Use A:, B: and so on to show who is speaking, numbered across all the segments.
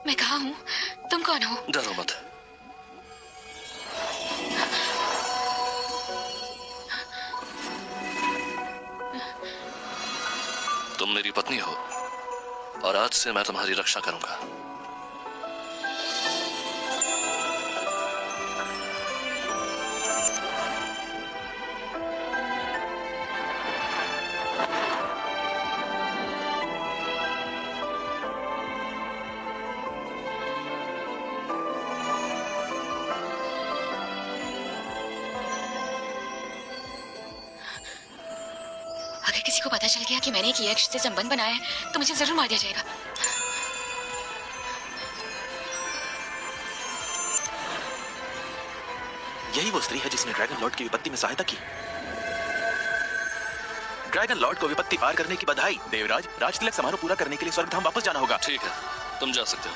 A: मैं कहाँ हूँ? तुम कौन हो?
B: डरो मत। तुम मेरी पत्नी हो और आज से मैं तुम्हारी रक्षा करूंगा।
A: अगर किसी को पता चल गया कि मैंने एक यक्ष से संबंध बनाया है तो मुझे जरूर मार दिया जाएगा।
C: यही वो स्त्री है जिसने ड्रैगन लॉर्ड की विपत्ति में सहायता की। ड्रैगन लॉर्ड को विपत्ति पार करने की बधाई। देवराज, राजतिलक समारोह पूरा करने के लिए स्वर्गधाम वापस जाना होगा।
B: ठीक है, तुम जा सकते हो।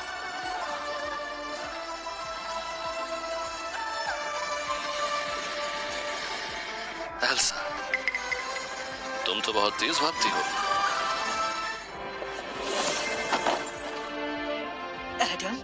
B: एल्सा, तुम तो बहुत तेज भागती हो।
D: एडम,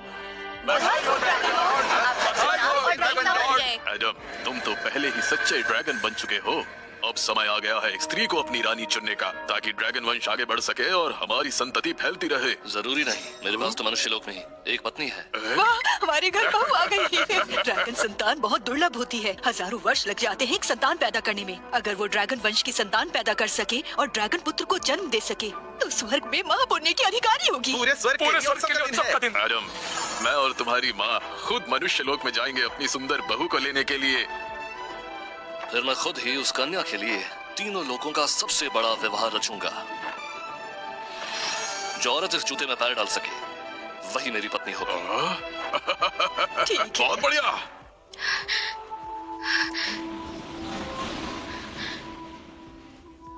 C: एडम, तुम तो पहले ही सच्चे ड्रैगन बन चुके हो। अब समय आ गया है एक स्त्री को अपनी रानी चुनने का, ताकि ड्रैगन वंश आगे बढ़ सके और हमारी संतति फैलती रहे।
B: जरूरी नहीं, मेरे पास तो मनुष्य लोक में ही एक पत्नी है।
D: वाह, हमारे घर बहू आ गई है। ड्रैगन संतान बहुत दुर्लभ होती है। हजारों वर्ष लग जाते हैं एक संतान पैदा करने में। अगर वो ड्रैगन वंश की संतान पैदा कर सके और ड्रैगन पुत्र को जन्म दे सके तो स्वर्ग में माँ पुण्य की अधिकारी होगी।
C: पूरे स्वर्ग के लिए उत्सव का दिन। एडम, मैं और तुम्हारी माँ खुद मनुष्य लोक में जाएंगे अपनी सुंदर बहू को लेने के लिए।
B: फिर मैं खुद ही उस कन्या के लिए तीनों लोगों का सबसे बड़ा विवाह रचूंगा। जो औरत इस जूते में पैर डाल सके वही मेरी पत्नी होगी।
D: ठीक है।
C: बहुत बढ़िया।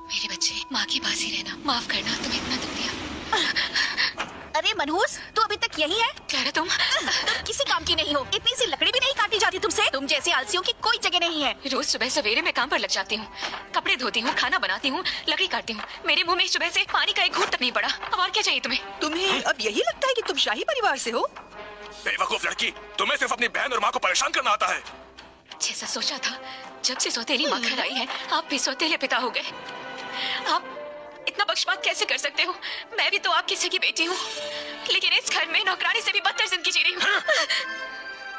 A: मेरे बच्चे, माँ की पास ही रहना। माफ करना, तुम्हें इतना दुख दिया।
E: अरे मनहूस, तू अभी तक यही है?
A: क्लैरा, तुम
E: किसी काम की नहीं हो। इतनी सी लकड़ी भी नहीं काटी जाती तुमसे। तुम जैसे आलसियों की कोई जगह नहीं है।
A: रोज सुबह सवेरे मैं काम पर लग जाती हूँ, कपड़े धोती हूँ, खाना बनाती हूँ, लकड़ी काटती हूँ। मेरे मुंह में सुबह से पानी का एक घूंट तक नहीं पड़ा। अब और क्या चाहिए तुम्हें?
D: तुम्हें अब यही लगता है कि तुम शाही परिवार से हो?
C: बेवकूफ लड़की, तुम्हें सिर्फ अपनी बहन और माँ को परेशान करना आता है।
A: जैसा सोचा था, जब से सौतेली माँ घर आई है आप भी सौतेले पिता हो गए। आप इतना पक्षपात कैसे कर सकते हो? मैं भी तो आपकी सगी बेटी हूँ, लेकिन इस घर में नौकरानी से भी बदतर जिंदगी जी रही हूँ।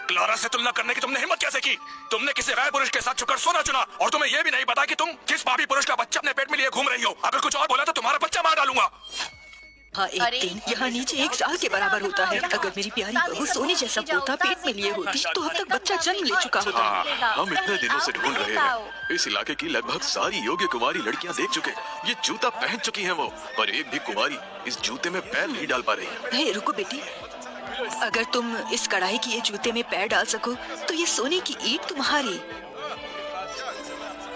C: क्लारा से तुलना करने की तुमने हिम्मत कैसे की? तुमने किसी गैर पुरुष के साथ छुपकर सोना चुना और तुम्हें यह भी नहीं पता कि तुम किस पापी पुरुष का बच्चा अपने पेट में लिए घूम रही हो। अगर कुछ और बोला तो तुम्हारा बच्चा मार डालूंगा।
D: हाँ, एक दिन यहाँ नीचे 1 साल के बराबर होता है। अगर मेरी प्यारी बहू सोने जैसा पोता पेट में लिए होती तो अब तक बच्चा जन्म ले चुका होता।
C: हम इतने दिनों से ढूंढ रहे हैं। इस इलाके की लगभग सारी योग्य कुमारी लड़कियां देख चुके। ये जूता पहन चुकी हैं वो, पर एक भी कुमारी इस जूते में पैर नहीं डाल पा रही।
D: हे, रुको बेटी। अगर तुम इस कढ़ाई की ये जूते में पैर डाल सको तो ये सोने की ईंट तुम्हारी।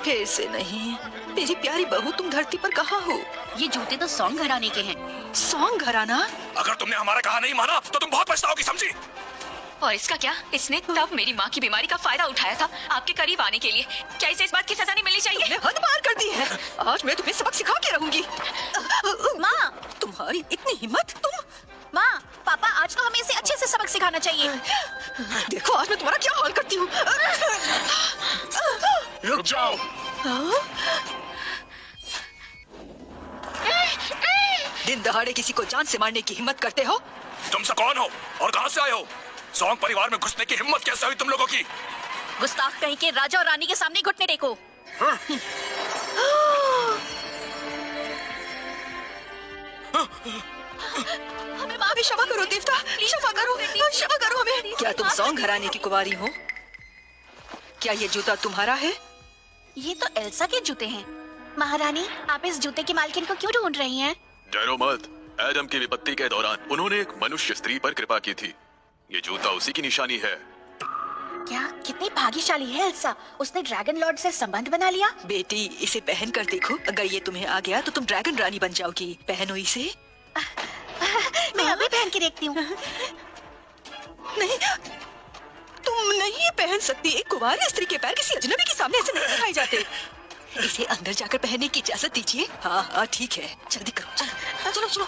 D: फिर से नहीं। मेरी प्यारी बहू, तुम धरती पर कहाँ हो?
E: ये जूते तो सॉन्ग घराने के हैं।
D: सॉन्ग घराना?
C: अगर तुमने हमारा कहा नहीं माना तो तुम बहुत पछताओगी, समझी?
A: और इसका क्या? इसने तब मेरी माँ की बीमारी का फायदा उठाया था आपके करीब आने के लिए। क्या इसे इस बात की सजा नहीं मिलनी चाहिए?
D: तुमने हद पार कर दी है। आज मैं तुम्हें सबक सिखा के रहूंगी।
E: माँ,
D: तुम्हारी इतनी हिम्मत! तुम!
E: माँ, पापा, आज तो हमें इसे अच्छे से सबक सिखाना चाहिए।
D: देखो आज मैं तुम्हारा क्या हाल करती हूँ।
C: रुक जाओ।
D: दिन दहाड़े किसी को जान से मारने की हिम्मत करते हो?
C: तुम सब कौन हो और कहाँ से आए हो? सॉन्ग परिवार में घुसने की हिम्मत कैसे हुई तुम लोगों की?
E: गुस्ताख कहीं के राजा और रानी के सामने घुटने टेको।
D: हमें माँ भी क्षमा करो देवता, क्षमा करो, क्षमा करो हमें। क्या तुम सॉन्ग घराने की कुंवारी हो? क्या ये जूता तुम्हारा है?
E: ये तो एल्सा के जूते हैं। महारानी, आप इस जूते की मालकिन को क्यों ढूंढ रही हैं?
C: डरो मत। एडम की विपत्ति के दौरान उन्होंने एक मनुष्य स्त्री पर कृपा की थी। ये जूता उसी की निशानी है।
E: क्या कितनी भाग्यशाली है एल्सा, उसने ड्रैगन लॉर्ड से संबंध बना लिया।
D: बेटी, इसे पहन कर देखो। अगर ये तुम्हें आ गया तो तुम ड्रैगन रानी बन जाओगी। पहनो इसे।
E: मैं अभी पहन के देखती हूँ।
D: नहीं, तुम नहीं पहन सकती। एक कुंवारी स्त्री के पैर किसी अजनबी के सामने ऐसे नहीं दिखाए जाते। इसे अंदर जाकर पहनने की इजाजत दीजिए। हाँ हाँ, ठीक है, जल्दी करो। चलो चलो चलो।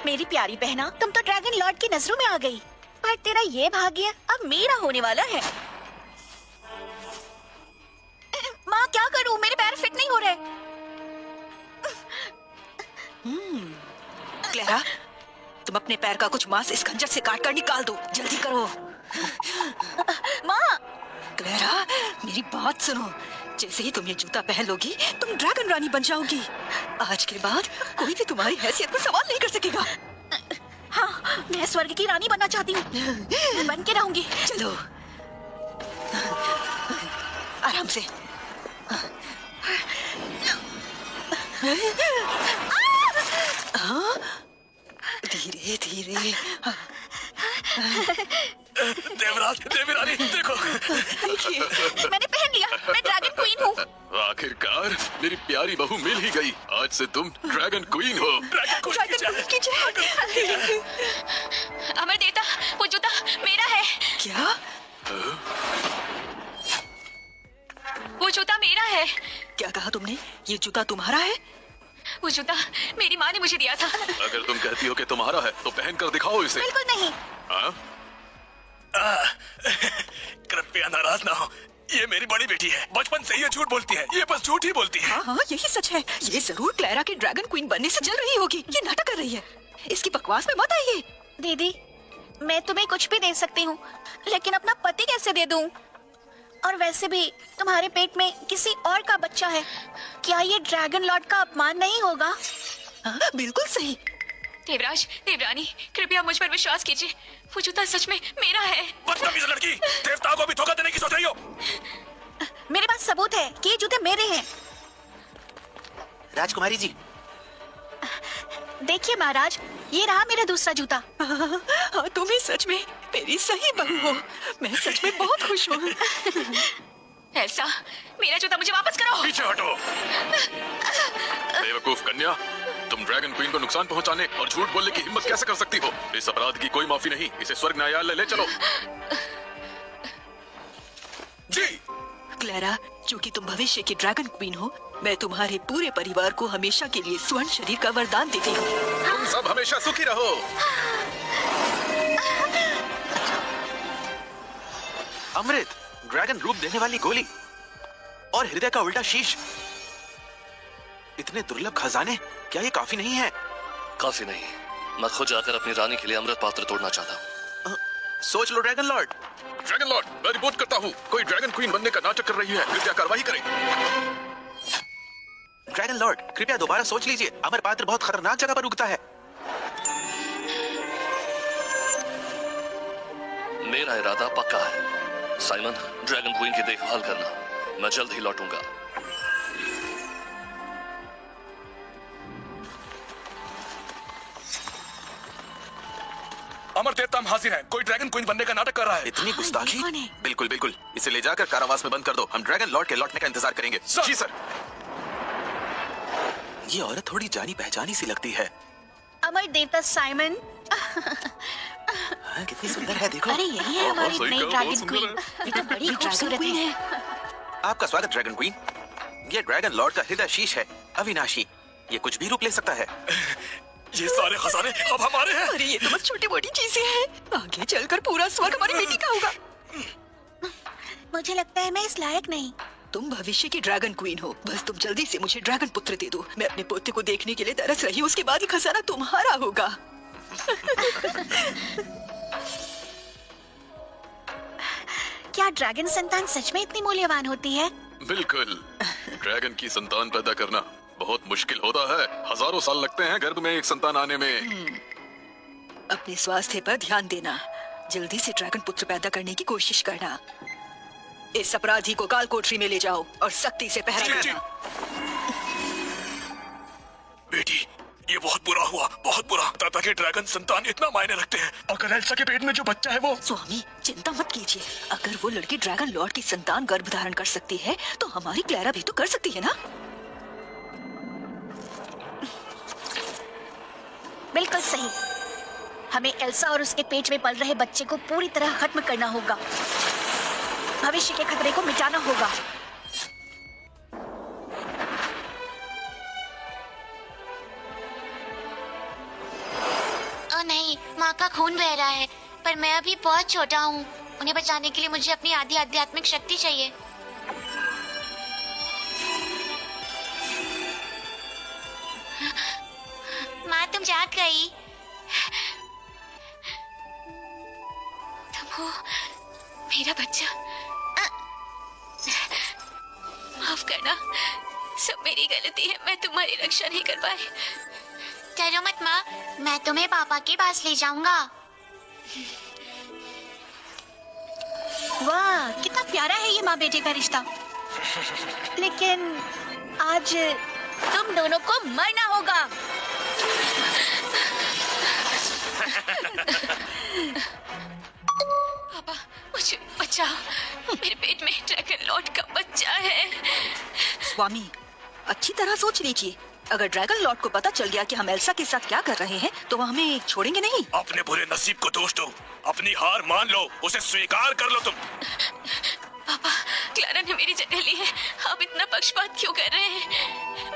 E: मेरी प्यारी बहना, तुम तो ड्रैगन लॉर्ड की नजरों में आ गई, पर तेरा ये भाग्य अब मेरा होने वाला है। माँ क्या करूँ, मेरे पैर फिट नहीं हो रहे।
D: क्लेरा, तुम अपने पैर का कुछ मांस इस खंजर से काट कर निकाल दो, जल्दी करो।
E: माँ,
D: क्लेरा, मेरी बात सुनो। जैसे ही तुम ये जूता पहन लोगी, तुम ड्रैगन रानी बन जाओगी। आज के बाद कोई भी तुम्हारी हैसियत पर सवाल नहीं कर सकेगा।
E: हाँ, मैं स्वर्ग की रानी बनना चाहती हूँ, मैं बन के रहूंगी।
D: चलो, आराम से। हाँ, धीरे धीरे।
C: देवरानी देखो।
D: देखिए,
E: मैंने पहन लिया, मैं ड्रैगन क्वीन हूँ।
F: आखिरकार मेरी प्यारी बहू मिल ही गई। आज से तुम ड्रैगन क्वीन हो।
D: ड्रैगन की जय।
A: अमर देवता, वो जूता मेरा है।
D: क्या?
A: वो जूता मेरा है।
D: क्या कहा तुमने? ये जूता तुम्हारा है?
A: वो जूता मेरी माँ ने मुझे दिया था।
F: अगर तुम कहती हो कि तुम्हारा है तो पहन कर दिखाओ इसे।
E: बिल्कुल नहीं।
F: हाँ?
C: कृपया नाराज ना हो, ये मेरी बड़ी बेटी है। बचपन से ये झूठ बोलती है, ये बस झूठ ही बोलती है।
D: हाँ, यही सच है। ये जरूर क्लेरा के ड्रैगन क्वीन बनने से जल रही होगी। ये नाटक कर रही है। इसकी बकवास में मत आइए।
E: दीदी, मैं तुम्हें कुछ भी दे सकती हूँ, लेकिन अपना पति कैसे दे दूँ? और वैसे भी तुम्हारे पेट में किसी और का बच्चा है। क्या ये ड्रैगन लॉर्ड का अपमान नहीं होगा?
D: हाँ, बिल्कुल सही।
A: देवराज, देवरानी, कृपया मुझ पर विश्वास कीजिए। वो जूता सच में मेरा है।
C: बदतमीज लड़की, देवताओं को भी धोखा देने की सोच रही हो।
E: मेरे पास सबूत है कि ये जूते मेरे हैं।
G: राजकुमारी जी,
E: देखिए महाराज, ये रहा मेरा दूसरा जूता।
D: हाँ, तुम ही सच में मेरी सही बहू हो। मैं सच में बहुत खुश हूँ।
A: ऐसा, मेरा जूता मुझे वापस करो।
C: पीछे हटो।
F: बेवकूफ कन्या, तुम ड्रैगन क्वीन को नुकसान पहुंचाने और झूठ बोलने की हिम्मत कैसे कर सकती हो? इस अपराध की कोई माफी नहीं। इसे स्वर्ग न्यायालय ले चलो।
C: जी।
D: क्लेरा, चूंकि तुम भविष्य की ड्रैगन क्वीन हो, मैं तुम्हारे पूरे परिवार को हमेशा के लिए स्वर्ण शरीर का वरदान देती हूँ।
F: तुम सब हमेशा सुखी रहो।
G: अमृत, ड्रैगन रूप देने वाली गोली और हृदय का उल्टा शीश। इतने दुर्लभ खजाने, क्या ये काफी नहीं है?
B: काफी नहीं। मैं खुद जाकर अपनी रानी के लिए अमृत पात्र तोड़ना चाहता हूँ।
G: सोच लो ड्रैगन लॉर्ड।
F: ड्रैगन लॉर्ड, मैं रिपोर्ट करता हूँ। कोई ड्रैगन क्वीन बनने का नाटक कर रही है। कृपया कार्रवाई करें।
G: ड्रैगन लॉर्ड, कृपया दोबारा सोच लीजिए। अमर पात्र बहुत खतरनाक जगह पर उगता है।
B: मेरा इरादा पक्का है। साइमन, ड्रैगन क्वीन की देखभाल करना। मैं जल्द ही लौटूंगा।
C: अमर देवता, हम हाजिर हैं। कोई ड्रैगन क्वीन बनने का नाटक कर रहा है।
G: इतनी गुस्ताखी?
E: कौन है?
G: बिल्कुल बिल्कुल, इसे ले जाकर कारावास में बंद कर दो। हम ड्रैगन लॉर्ड के लौटने का इंतजार करेंगे।
C: सर।
G: जी सर। ये औरत थोड़ी जानी पहचानी सी लगती है।
E: अमर देवता साइमन।
G: हाँ, कितनी सुंदर है, देखो।
E: अरे यही है हमारी
F: सही
E: नई
F: कहा, बहुत
E: ड्रैगन
F: सुंदर
E: क्वीन। ये तो बड़ी
D: ड्रैगन
E: खूबसूरत
D: क्वीन
E: है।
D: है।
G: आपका स्वागत ड्रैगन क्वीन। ये ड्रैगन लॉर्ड का हृदय शीश है, अविनाशी। ये कुछ भी रूप ले सकता है।
C: ये सारे खजाने अब हमारे हैं।
D: अरे ये तो बस छोटी मोटी चीजें हैं। आगे चलकर पूरा स्वर्ग हमारी बेटी का होगा।
E: मुझे लगता है मैं इस लायक नहीं।
D: तुम भविष्य की ड्रैगन क्वीन हो। बस तुम जल्दी से मुझे ड्रैगन पुत्र दे दो। मैं अपने पोते को देखने के लिए तरस रही हूँ। उसके बाद ये खजाना तुम्हारा होगा।
E: क्या ड्रैगन संतान सच में इतनी मूल्यवान होती है?
F: बिल्कुल। ड्रैगन की संतान पैदा करना बहुत मुश्किल होता है। हजारों साल लगते हैं गर्भ में एक संतान आने में।
D: अपने स्वास्थ्य पर ध्यान देना। जल्दी से ड्रैगन पुत्र पैदा करने की कोशिश करना। इस अपराधी को काल कोठरी में ले जाओ और सख्ती से पहरा
C: जी, जी।
D: देना।
C: बेटी, ये बहुत बुरा हुआ, बहुत बुरा। दादा के ड्रैगन संतान इतना मायने रखते हैं। अगर एल्सा के पेट में जो बच्चा है वो
D: स्वामी, चिंता मत कीजिए। अगर वो लड़की ड्रैगन लॉर्ड की संतान गर्भ धारण कर सकती है, तो हमारी क्लेरा भी तो कर सकती है ना?
E: बिल्कुल सही। हमें एल्सा और उसके पेट में पल रहे बच्चे को पूरी तरह खत्म करना होगा। भविष्य के खतरे को मिटाना होगा।
H: माँ का खून बह रहा है, पर मैं अभी बहुत छोटा हूँ। उन्हें बचाने के लिए मुझे अपनी आधी आध्यात्मिक शक्ति चाहिए। माँ, तुम जाग गई?
A: तुम हो मेरा बच्चा। माफ करना, सब मेरी गलती है। मैं तुम्हारी रक्षा नहीं कर पाई।
H: डरो मत माँ, मैं तुम्हें पापा के पास ले जाऊंगा।
E: वाह, कितना प्यारा है ये माँ बेटे का रिश्ता। लेकिन आज तुम दोनों को मरना होगा।
A: पापा, मुझे बचाओ। मेरे पेट में ड्रैगन लॉर्ड का बच्चा है।
D: स्वामी, अच्छी तरह सोच लीजिए। अगर ड्रैगन लॉर्ड को पता चल गया कि हम एल्सा के साथ क्या कर रहे हैं, तो वो हमें छोड़ेंगे नहीं।
C: अपने बुरे नसीब को दोष दो, अपनी हार मान लो, उसे स्वीकार कर लो तुम।
A: पापा, क्लारा ने मेरी जगह ली है। आप इतना पक्षपात क्यों कर रहे हैं?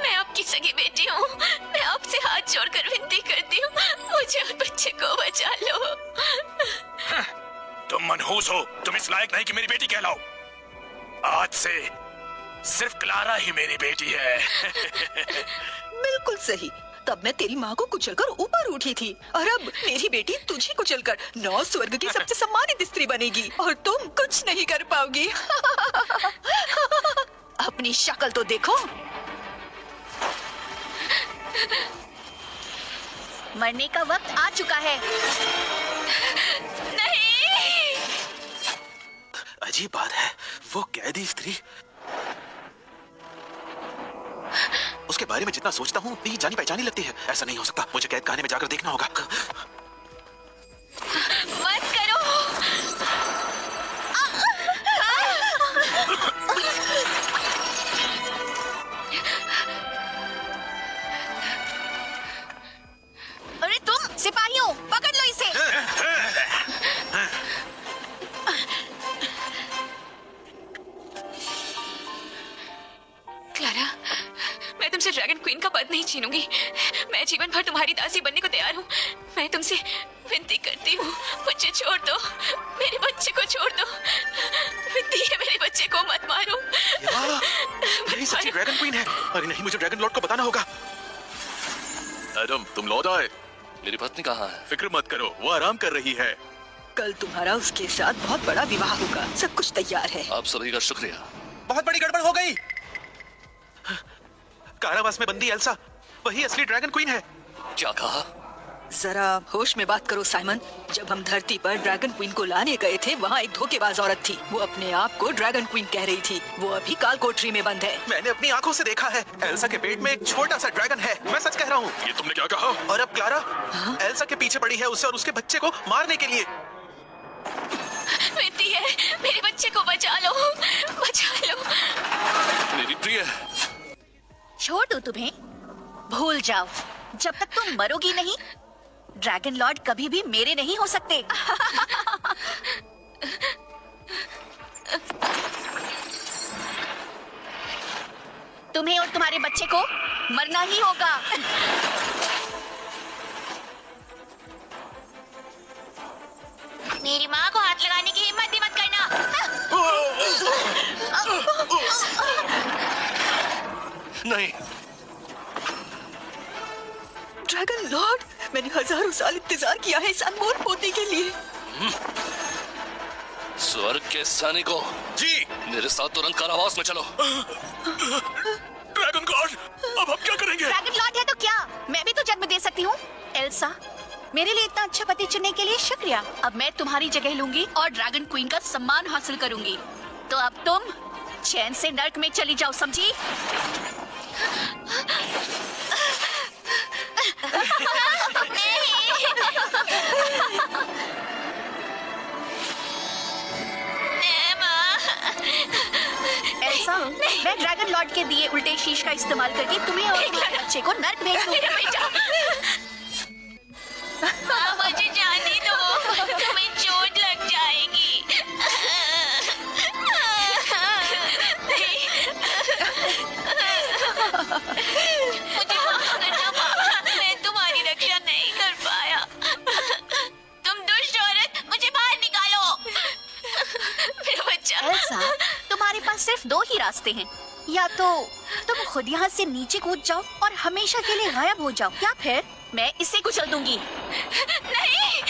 A: मैं आपकी सगी बेटी हूँ। मैं आपसे हाथ जोड़कर विनती करती हूँ, मुझे और बच्चे को बचा लो।
C: तुम मनहूस हो, तुम इस लायक नहीं कि मेरी बेटी कहलाओ। आज से सिर्फ क्लारा ही मेरी बेटी है।
D: बिल्कुल सही। तब मैं तेरी माँ को कुचलकर ऊपर उठी थी, और अब मेरी बेटी तुझे कुचलकर 9 स्वर्ग की सबसे सम्मानित स्त्री बनेगी, और तुम कुछ नहीं कर पाओगी। अपनी शक्ल तो देखो।
E: मरने का वक्त आ चुका है।
A: नहीं।
G: अजीब बात है, वो कैदी स्त्री, उसके बारे में जितना सोचता हूँ ये जानी पहचानी लगती है। ऐसा नहीं हो सकता, मुझे कैद खाने में जाकर देखना होगा।
A: मत करो।
E: अरे तुम सिपाहियों, पकड़ लो इसे।
A: क्लारा, मैं तुमसे ड्रैगन क्वीन का पद नहीं छीनूंगी। मैं जीवन भर तुम्हारी दासी बनने को तैयार हूँ। मैं तुमसे विनती करती हूँ, मुझे छोड़ दो। मेरे बच्चे को छोड़ दो। विनती है, मेरे बच्चे को मत मारो।
G: यही सच्ची ड्रैगन क्वीन है। अरे नहीं, मुझे ड्रैगन लॉर्ड को बताना होगा।
F: एडम, तुम लौट आए।
B: मेरी पत्नी कहाँ है?
F: फिक्र मत करो, वो आराम कर रही है।
D: कल तुम्हारा उसके साथ बहुत बड़ा विवाह होगा। सब कुछ तैयार है।
B: आप सभी का शुक्रिया।
G: बहुत बड़ी गड़बड़ हो गई। कारावास में बंदी एल्सा वही असली ड्रैगन क्वीन है।
B: क्या कहा?
D: जरा होश में बात करो साइमन। जब हम धरती पर ड्रैगन क्वीन को लाने गए थे, वहाँ एक धोखेबाज औरत थी। वो अपने आप को ड्रैगन क्वीन कह रही थी। वो अभी काल कोठरी में बंद है।
G: मैंने अपनी आंखों से देखा है। एल्सा के पेट में एक छोटा सा ड्रैगन है। मैं सच कह रहा हूँ।
F: ये तुमने क्या कहा?
G: और अब क्लारा एल्सा के पीछे पड़ी है उसे और उसके बच्चे को मारने के लिए।
A: विनती है, मेरे बच्चे को बचा लो, बचा लो।
B: मेरी प्रिय,
E: छोड़ दो तुम्हें, भूल जाओ। जब तक तुम मरोगी नहीं, ड्रैगन लॉर्ड कभी भी मेरे नहीं हो सकते। तुम्हें और तुम्हारे बच्चे को मरना ही होगा।
H: मेरी माँ को हाथ लगाने की हिम्मत भी मत करना।
B: नहीं।
D: ड्रैगन लॉर्ड, मैंने हजारों साल इंतजार किया है इस अनमोल पोती के लिए।
B: स्वर्ग के सैनिकों,
C: जी,
B: मेरे साथ तुरंत कारावास में चलो।
C: ड्रैगन गॉड, अब हम क्या करेंगे?
E: ड्रैगन लॉर्ड है तो क्या, मैं भी तो जन्म दे सकती हूँ। एल्सा, मेरे लिए इतना अच्छा पति चुनने के लिए शुक्रिया। अब मैं तुम्हारी जगह लूंगी और ड्रैगन क्वीन का सम्मान हासिल करूंगी। तो अब तुम चैन से नर्क में चली जाओ, समझी? एल्सा, मैं ड्रैगन लॉर्ड के दिए उल्टे शीश का इस्तेमाल करके तुम्हें और तुम्हारे बच्चे को नर्क भेज दूंगा।
H: मुझे जाने दो, तुम्हें चोट लग जाएगी। मुझे माफ करना, मैं तुम्हारी रक्षा नहीं कर पाया।
A: बच्चा।
E: एल्सा, तुम्हारे पास सिर्फ दो ही रास्ते हैं। या तो तुम खुद यहाँ से नीचे कूद जाओ और हमेशा के लिए गायब हो जाओ, या फिर मैं इसे कुचल दूंगी।
A: नहीं,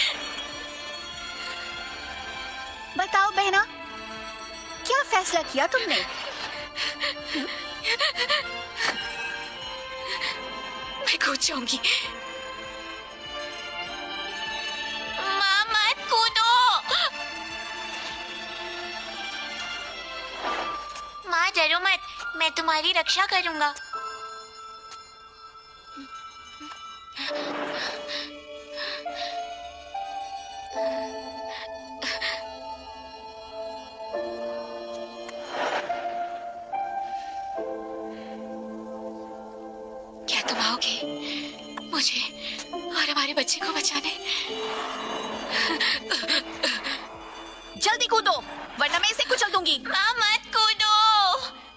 E: बताओ बहना, क्या फैसला किया तुमने?
A: मैं कूद जाऊंगी।
H: माँ मत कूदो। माँ डरो मत, मैं तुम्हारी रक्षा करूंगा।
A: क्या तुम आओगे मुझे और हमारे बच्चे को बचाने?
E: जल्दी कूदो, वरना मैं इसे कुचल दूंगी।
H: माँ मत कूदो।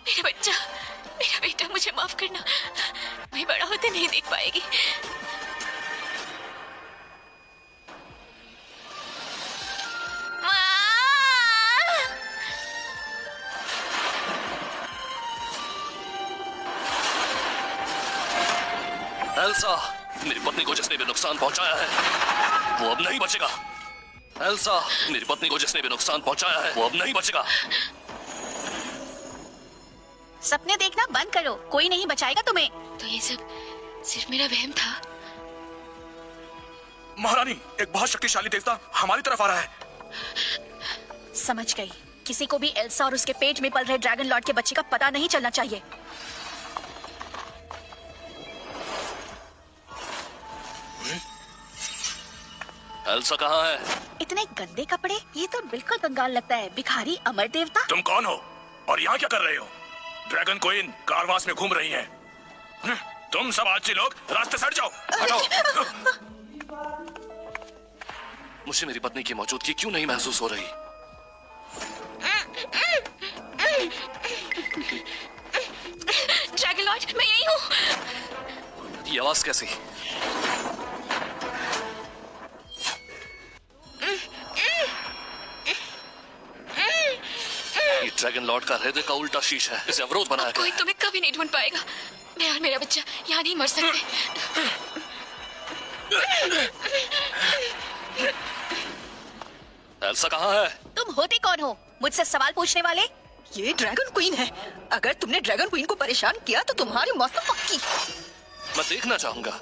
A: मेरा बच्चा, मेरा बेटा, मुझे माफ करना। मैं बड़ा होते नहीं देख पाएगी।
H: माँ।
B: एल्सा, मेरी पत्नी को जिसने भी नुकसान पहुंचाया है वो अब नहीं बचेगा। एल्सा, मेरी पत्नी को जिसने भी नुकसान पहुंचाया है वो अब नहीं बचेगा।
E: सपने देखना बंद करो, कोई नहीं बचाएगा तुम्हें।
A: तो ये सब सिर्फ मेरा वहम था।
C: महारानी, एक बहुत शक्तिशाली देवता हमारी तरफ आ रहा है।
E: समझ गई, किसी को भी एल्सा और उसके पेट में पल रहे ड्रैगन लॉर्ड के बच्चे का पता नहीं चलना चाहिए।
B: एल्सा कहाँ है?
E: इतने गंदे कपड़े, ये तो बिल्कुल कंगाल लगता है। भिखारी अमर देवता।
C: तुम कौन हो और यहाँ क्या कर रहे हो? ड्रैगन क्वीन कारवास में घूम रही हैं। तुम सब आलसी लोग रास्ते से हट जाओ। हटो।
B: मुझे मेरी पत्नी की मौजूदगी क्यों नहीं महसूस हो रही?
A: ड्रैगन लॉर्ड, मैं यही हूँ।
B: ये आवाज कैसी? ये ड्रैगन लॉर्ड का हृदय का उल्टा शीश है। इसे अवरोध बनाया
A: कोई
B: गया है।
A: तुम्हें कभी नहीं ढूंढ पाएगा। मैं और मेरा बच्चा यहाँ नहीं मर सकते।
B: एल्सा कहाँ है?
E: तुम होते कौन हो मुझसे सवाल पूछने वाले?
D: ये ड्रैगन क्वीन है। अगर तुमने ड्रैगन क्वीन को परेशान किया तो तुम्हारी मौत तो पक्की।
B: मैं देखना चाहूंगा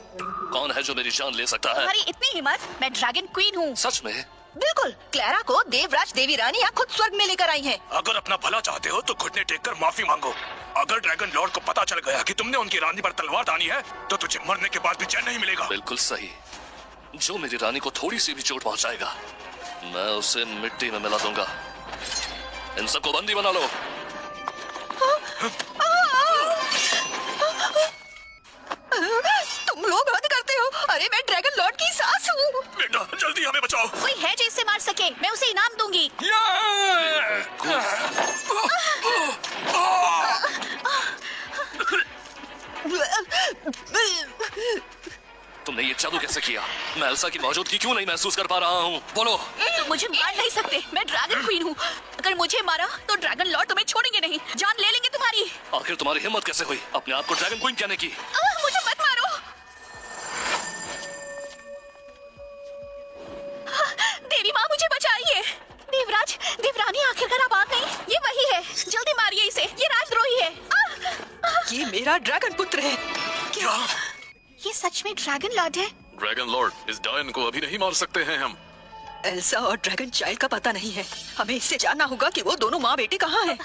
B: कौन है जो मेरी जान ले सकता है।
E: तुम्हारी इतनी हिम्मत? मैं ड्रैगन क्वीन हूँ।
B: सच में?
D: बिल्कुल, क्लैरा को देवराज देवी रानी यहाँ खुद स्वर्ग में लेकर आई हैं।
C: अगर अपना भला चाहते हो तो घुटने टेक कर माफी मांगो। अगर ड्रैगन लॉर्ड को पता चल गया कि तुमने उनकी रानी पर तलवार तानी है तो तुझे मरने के बाद भी चैन नहीं मिलेगा।
B: बिल्कुल सही। जो मेरी रानी को थोड़ी सी भी चोट पहुंचाएगा मैं उसे मिट्टी में मिला दूंगा। इन सबको बंदी बना लो।
D: तुम लोग हद करते हो। अरे मैं ड्रैगन लॉर्ड की सास हूँ।
C: बेटा, जल्दी हमें बचाओ।
E: कोई है जो इसे मार सके? मैं उसे इनाम दूंगी।
B: तुमने ये जादू कैसे किया? मैं एल्सा की मौजूदगी क्यों नहीं महसूस कर पा रहा हूँ? बोलो।
E: तुम मुझे मार नहीं सकते। मैं ड्रैगन क्वीन हूँ। अगर मुझे मारा तो ड्रैगन लॉर्ड तुम्हें छोड़ेंगे नहीं, जान ले लेंगे तुम्हारी।
B: आखिर तुम्हारी हिम्मत कैसे हुई अपने आप को ड्रैगन क्वीन कहने की?
E: मुझे मत मारो। देवी माँ, मुझे बचाइए। देवराज, देवरानी, आखिरकार आप आ गई। ये वही है, जल्दी मारिए इसे। ये राजद्रोही है।
D: ये मेरा ड्रैगन पुत्र है।
C: क्या?
E: ये सच में ड्रैगन लॉर्ड है?
F: ड्रैगन लॉर्ड, इस डायन को अभी नहीं मार सकते हैं हम।
D: एल्सा और ड्रैगन चाइल्ड का पता नहीं है। हमें इससे जानना होगा कि वो दोनों माँ बेटे कहाँ हैं।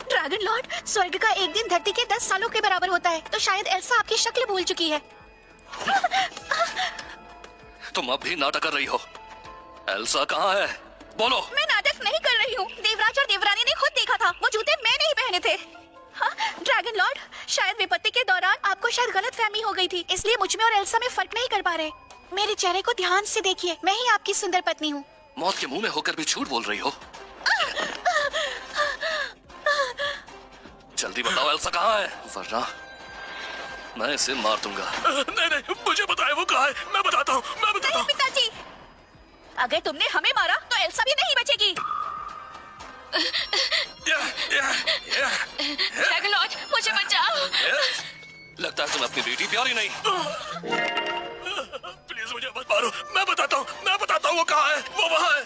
E: ड्रैगन लॉर्ड, स्वर्ग का एक दिन धरती के 10 सालों के बराबर होता है, तो शायद एल्सा आपकी शक्ल भूल चुकी है।
B: तुम अब भी नाटक कर रही हो। एल्सा कहाँ है? बोलो।
E: मैं नाटक नहीं कर रही हूँ। देवराज और देवरानी ने खुद देखा था। वो जूते मैं नहीं पहने थे। हाँ, ड्रैगन लॉर्ड, शायद विपत्ति के दौरान आपको शायद गलतफहमी हो गई थी, इसलिए मुझ में और एल्सा में फर्क नहीं कर पा रहे। मेरे चेहरे को ध्यान से देखिए, मैं ही आपकी सुंदर पत्नी हूँ।
B: मौत के मुंह में होकर भी झूठ बोल रही हो। जल्दी बताओ एल्सा कहाँ है, वरना मैं इसे मार दूंगा।
C: नहीं नहीं, मुझे बताए वो कहाँ है। मैं बताता हूँ।
E: नहीं पिताजी, अगर तुमने हमें मारा तो एल्सा भी नहीं बचेगी।
A: ड्रैगन लॉर्ड, मुझे बचाओ।
B: लगता है तुम्हें अपनी बेटी प्यारी नहीं।
C: प्लीज मुझे मत मारो, मैं बताता हूँ वो कहाँ है, वो वहाँ है।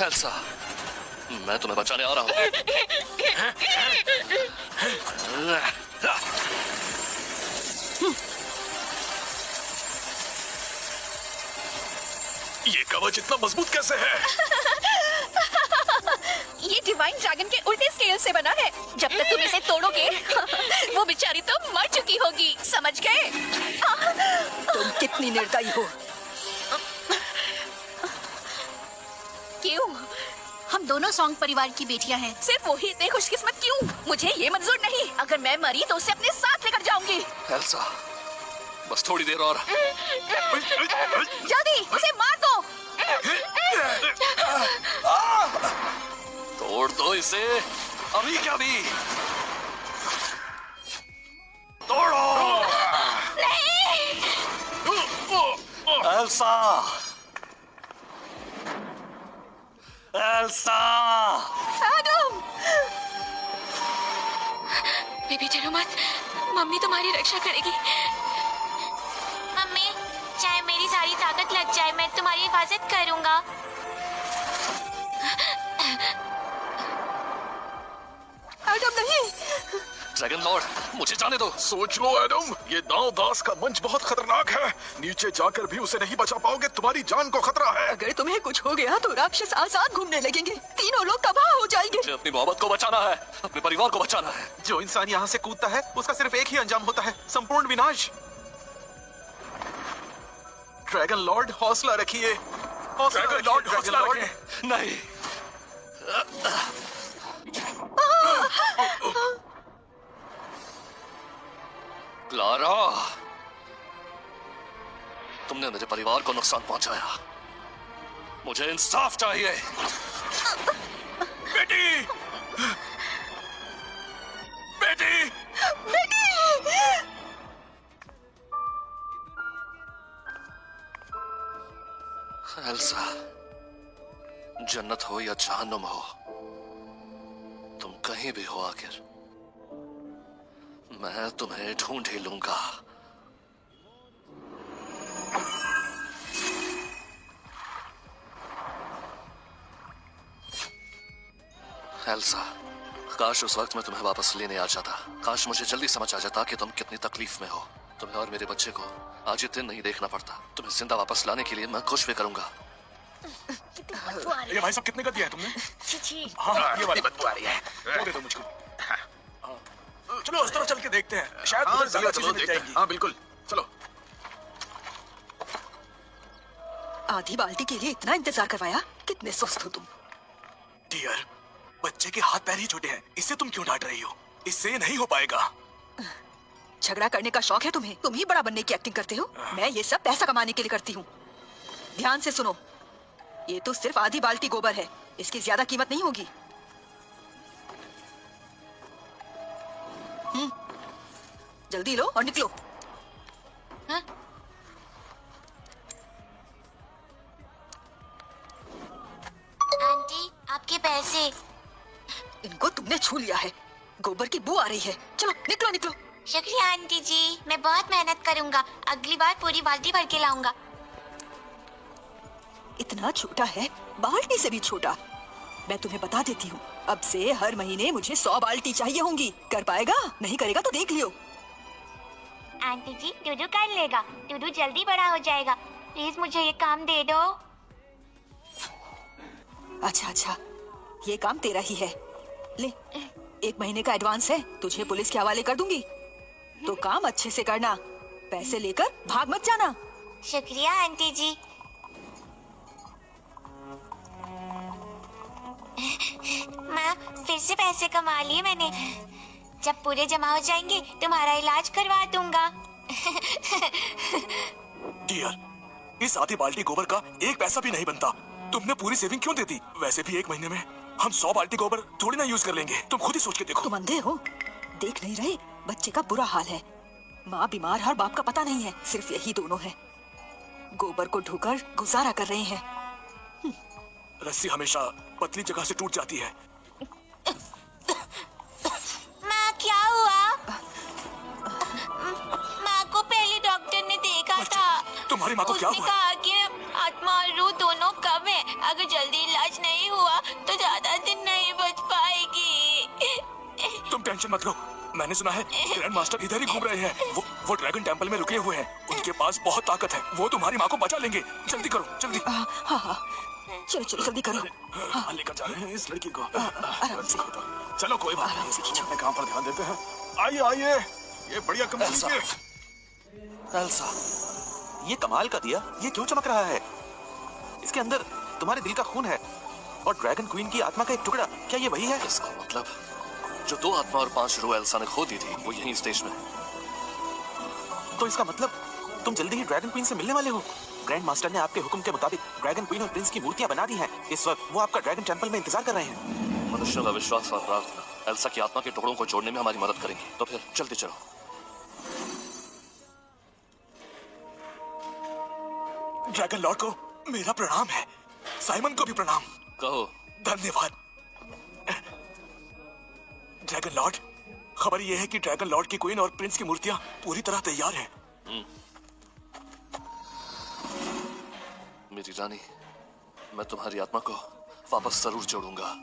B: एल्सा, मैं तुम्हें बचाने आ रहा हूँ।
C: ये कवच इतना मजबूत कैसे है?
E: ये डिवाइन ड्रैगन के उल्टे स्केल से बना है। जब तक तुम इसे तोड़ोगे वो बेचारी तो मर चुकी होगी, समझ गए?
D: तुम कितनी निर्दयी हो।
E: क्यों? हम दोनों सॉन्ग परिवार की बेटियां हैं। सिर्फ वही इतने खुशकिस्मत क्यों? मुझे ये मंजूर नहीं। अगर मैं मरी तो उसे अपने साथ लेकर जाऊंगी।
B: एल्सा, बस थोड़ी देर और।
E: जल्दी उसे मार दो।
B: तोड़ दो इसे, अभी क्या भी। तोड़ो। Elsa, Elsa.
E: एडम!
A: बेबी डरो मत, मम्मी तुम्हारी रक्षा करेगी।
H: मम्मी, चाहे मेरी सारी ताकत लग जाए, मैं तुम्हारी हिफाजत करूंगा।
D: एडम नहीं।
B: ड्रैगन लॉर्ड, मुझे जाने दो।
F: सोच लो एडम, ये दांव दास का मंच बहुत खतरनाक है। नीचे जाकर भी उसे नहीं बचा पाओगे, तुम्हारी जान को खतरा है।
D: अगर तुम्हें कुछ हो गया तो राक्षस आजाद घूमने लगेंगे, तीनों लोग तबाह हो जाएंगे।
B: मुझे अपनी मोहब्बत को बचाना है, अपने परिवार को बचाना है।
G: जो इंसान यहाँ से कूदता है उसका सिर्फ एक ही अंजाम होता है, संपूर्ण विनाश। ड्रैगन लॉर्ड हौसला रखिए।
C: ड्रैगन लॉर्ड हौसला रखें।
B: नहीं। क्लारा, तुमने मेरे परिवार को नुकसान पहुंचाया। मुझे इंसाफ चाहिए।
C: बेटी, बेटी,
B: एल्सा, जन्नत हो या जहन्नुम हो, तुम कहीं भी हो, आखिर मैं तुम्हें ढूंढ ही लूंगा। एल्सा, काश उस वक्त मैं तुम्हें वापस लेने आ जाता। काश मुझे जल्दी समझ आ जाता कि तुम कितनी तकलीफ में हो। तुम्हें और मेरे बच्चे को आज ये दिन नहीं देखना पड़ता। तुम्हें जिंदा वापस लाने के लिए मैं कुछ भी करूंगा।
C: ये भाई साहब कितने का दिया है तुमने? हाँ, ये वाली बदबू आ रही है, वो दे दो मुझको। हाँ। चलो उस तरफ चल के देखते हैं, शायद उधर ज्यादा चीजें मिल जाएंगी।
F: हाँ बिल्कुल, चलो।
D: आधी बाल्टी के लिए इतना इंतजार करवाया, कितने सुस्त हो तुम।
C: डियर, बच्चे के हाथ पैर ही छोटे हैं, इससे तुम क्यों डांट रही हो? इससे नहीं हो पाएगा।
D: झगड़ा करने का शौक है तुम्हें, तुम ही बड़ा बनने की एक्टिंग करते हो। मैं ये सब पैसा कमाने के लिए करती हूँ। ध्यान से सुनो, ये तो सिर्फ आधी बाल्टी गोबर है, इसकी ज्यादा कीमत नहीं होगी। जल्दी लो और निकलो।
H: हाँ? आंटी, आपके पैसे।
D: इनको तुमने छू लिया है, गोबर की बू आ रही है। चलो निकलो निकलो।
H: शुक्रिया आंटी जी, मैं बहुत मेहनत करूंगा। अगली बार पूरी बाल्टी भर के लाऊंगा।
D: इतना छोटा है, बाल्टी से भी छोटा। मैं तुम्हें बता देती हूँ, अब से हर महीने मुझे 100 बाल्टी चाहिए होंगी। कर पाएगा? नहीं करेगा तो देख लियो।
H: आंटी जी, टूडू कर लेगा। टूडू जल्दी बड़ा हो जाएगा। प्लीज मुझे ये काम दे दो।
D: अच्छा अच्छा, ये काम तेरा ही है। ले, 1 महीने का एडवांस है, तुझे पुलिस के हवाले कर दूंगी। तो काम अच्छे से करना, पैसे लेकर भाग मत जाना।
H: शुक्रिया आंटी जी। माँ, फिर से पैसे कमा लिए मैंने। जब पूरे जमा हो जाएंगे तुम्हारा इलाज करवा दूंगा।
C: डियर, इस आधी बाल्टी गोबर का 1 पैसा भी नहीं बनता। तुमने पूरी सेविंग क्यों दे दी? वैसे भी 1 महीने में हम 100 बाल्टी गोबर थोड़ी ना यूज कर लेंगे। तुम खुद ही सोच के देखो।
D: तुम अंधे हो, देख नहीं रहे बच्चे का बुरा हाल है। माँ बीमार है और बाप का पता नहीं है, सिर्फ यही दोनों है। गोबर को ढोकर गुजारा कर रहे हैं।
C: रस्सी हमेशा पतली जगह से टूट जाती है।
H: माँ क्या हुआ? माँ को पहले डॉक्टर ने देखा था।
C: तुम्हारी माँ को क्या
H: उसने
C: हुआ?
H: कहा कि आत्मा और रूह दोनों कम है। अगर जल्दी इलाज नहीं हुआ तो ज्यादा दिन नहीं बच पाएगी।
C: तुम टेंशन मत लो, मैंने सुना है ग्रैंड मास्टर इधर ही घूम रहे हैं। वो ड्रैगन टेंपल में रुके हुए हैं। उनके पास बहुत ताकत है, वो तुम्हारी माँ को बचा लेंगे। जल्दी करो, जल्दी।
D: हाँ, चलो चलो जल्दी करो।
C: हाँ, लेकर जा रहे हैं इस लड़की को।
D: आराम से।
C: चलो कोई बात नहीं, अपने काम पर ध्यान देते हैं। आइए आइए, ये बढ़िया कमरा लीजिए।
G: एल्सा, ये कमाल का दिया, ये क्यों चमक रहा है? इसके अंदर तुम्हारे दिल का खून है और ड्रैगन क्वीन की आत्मा का एक टुकड़ा। क्या ये वही है?
B: इसका मतलब जो 2 आत्मा और 5 रूह एल्सा ने खो दी थी वो यहीं स्टेज में है।
G: तो इसका मतलब तुम जल्दी ही ड्रैगन क्वीन से मिलने वाले हो। ग्रैंड मास्टर ने आपके हुक्म के मुताबिक ड्रैगन क्वीन और प्रिंस की मूर्तियां बना दी हैं। इस वक्त वो आपका ड्रैगन टेंपल में इंतजार कर रहे हैं।
B: मनुष्यों का विश्वास और प्रार्थना एल्सा की आत्मा के टुकड़ों को जोड़ने में हमारी मदद करेंगी। तो फिर जल्दी चलो।
C: ड्रैगन लॉर्ड को मेरा प्रणाम है, साइमन को भी प्रणाम।
B: कहो।
C: धन्यवाद। ड्रैगन लॉर्ड, खबर यह है कि ड्रैगन लॉर्ड की क्वीन और प्रिंस की मूर्तियां पूरी तरह तैयार हैं।
B: मेरी रानी, मैं तुम्हारी आत्मा को वापस जरूर जोड़ूंगा।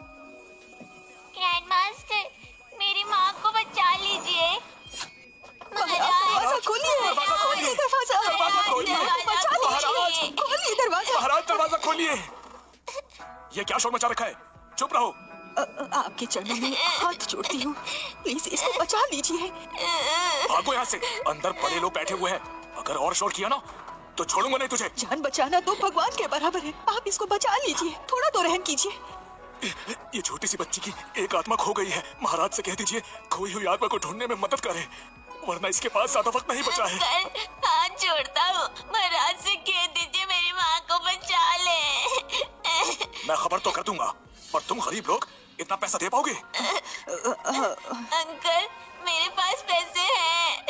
H: ग्रैंड मास्टर, मेरी माँ को बचा लीजिए।
D: दरवाजा खोलिए, खोलिए दरवाजा।
C: महाराज दरवाजा खोलिए। ये क्या शोर मचा रखा है? चुप रहो।
D: आपके चरणों में हाथ जोड़ती हूँ, प्लीज इसको बचा लीजिए।
C: भागो यहाँ से, अंदर बड़े लोग बैठे हुए हैं। अगर और शोर किया ना तो छोड़ूंगा नहीं तुझे।
D: जान बचाना तो भगवान के बराबर है, आप इसको बचा लीजिए, थोड़ा तो रहम कीजिए।
C: ये छोटी सी बच्ची की एक आत्मा खो गई है। महाराज से कह दीजिए खोई हुई आत्मा को ढूंढने में मदद करे, वरना इसके पास ज्यादा वक्त नहीं बचा है।
H: अंकल, हाथ जोड़ता हूँ, महाराज से कह दीजिए मेरी माँ को बचा ले।
C: मैं खबर तो कर दूंगा, पर तुम गरीब लोग इतना पैसा दे पाओगे?
H: अंकल, मेरे पास पैसे हैं।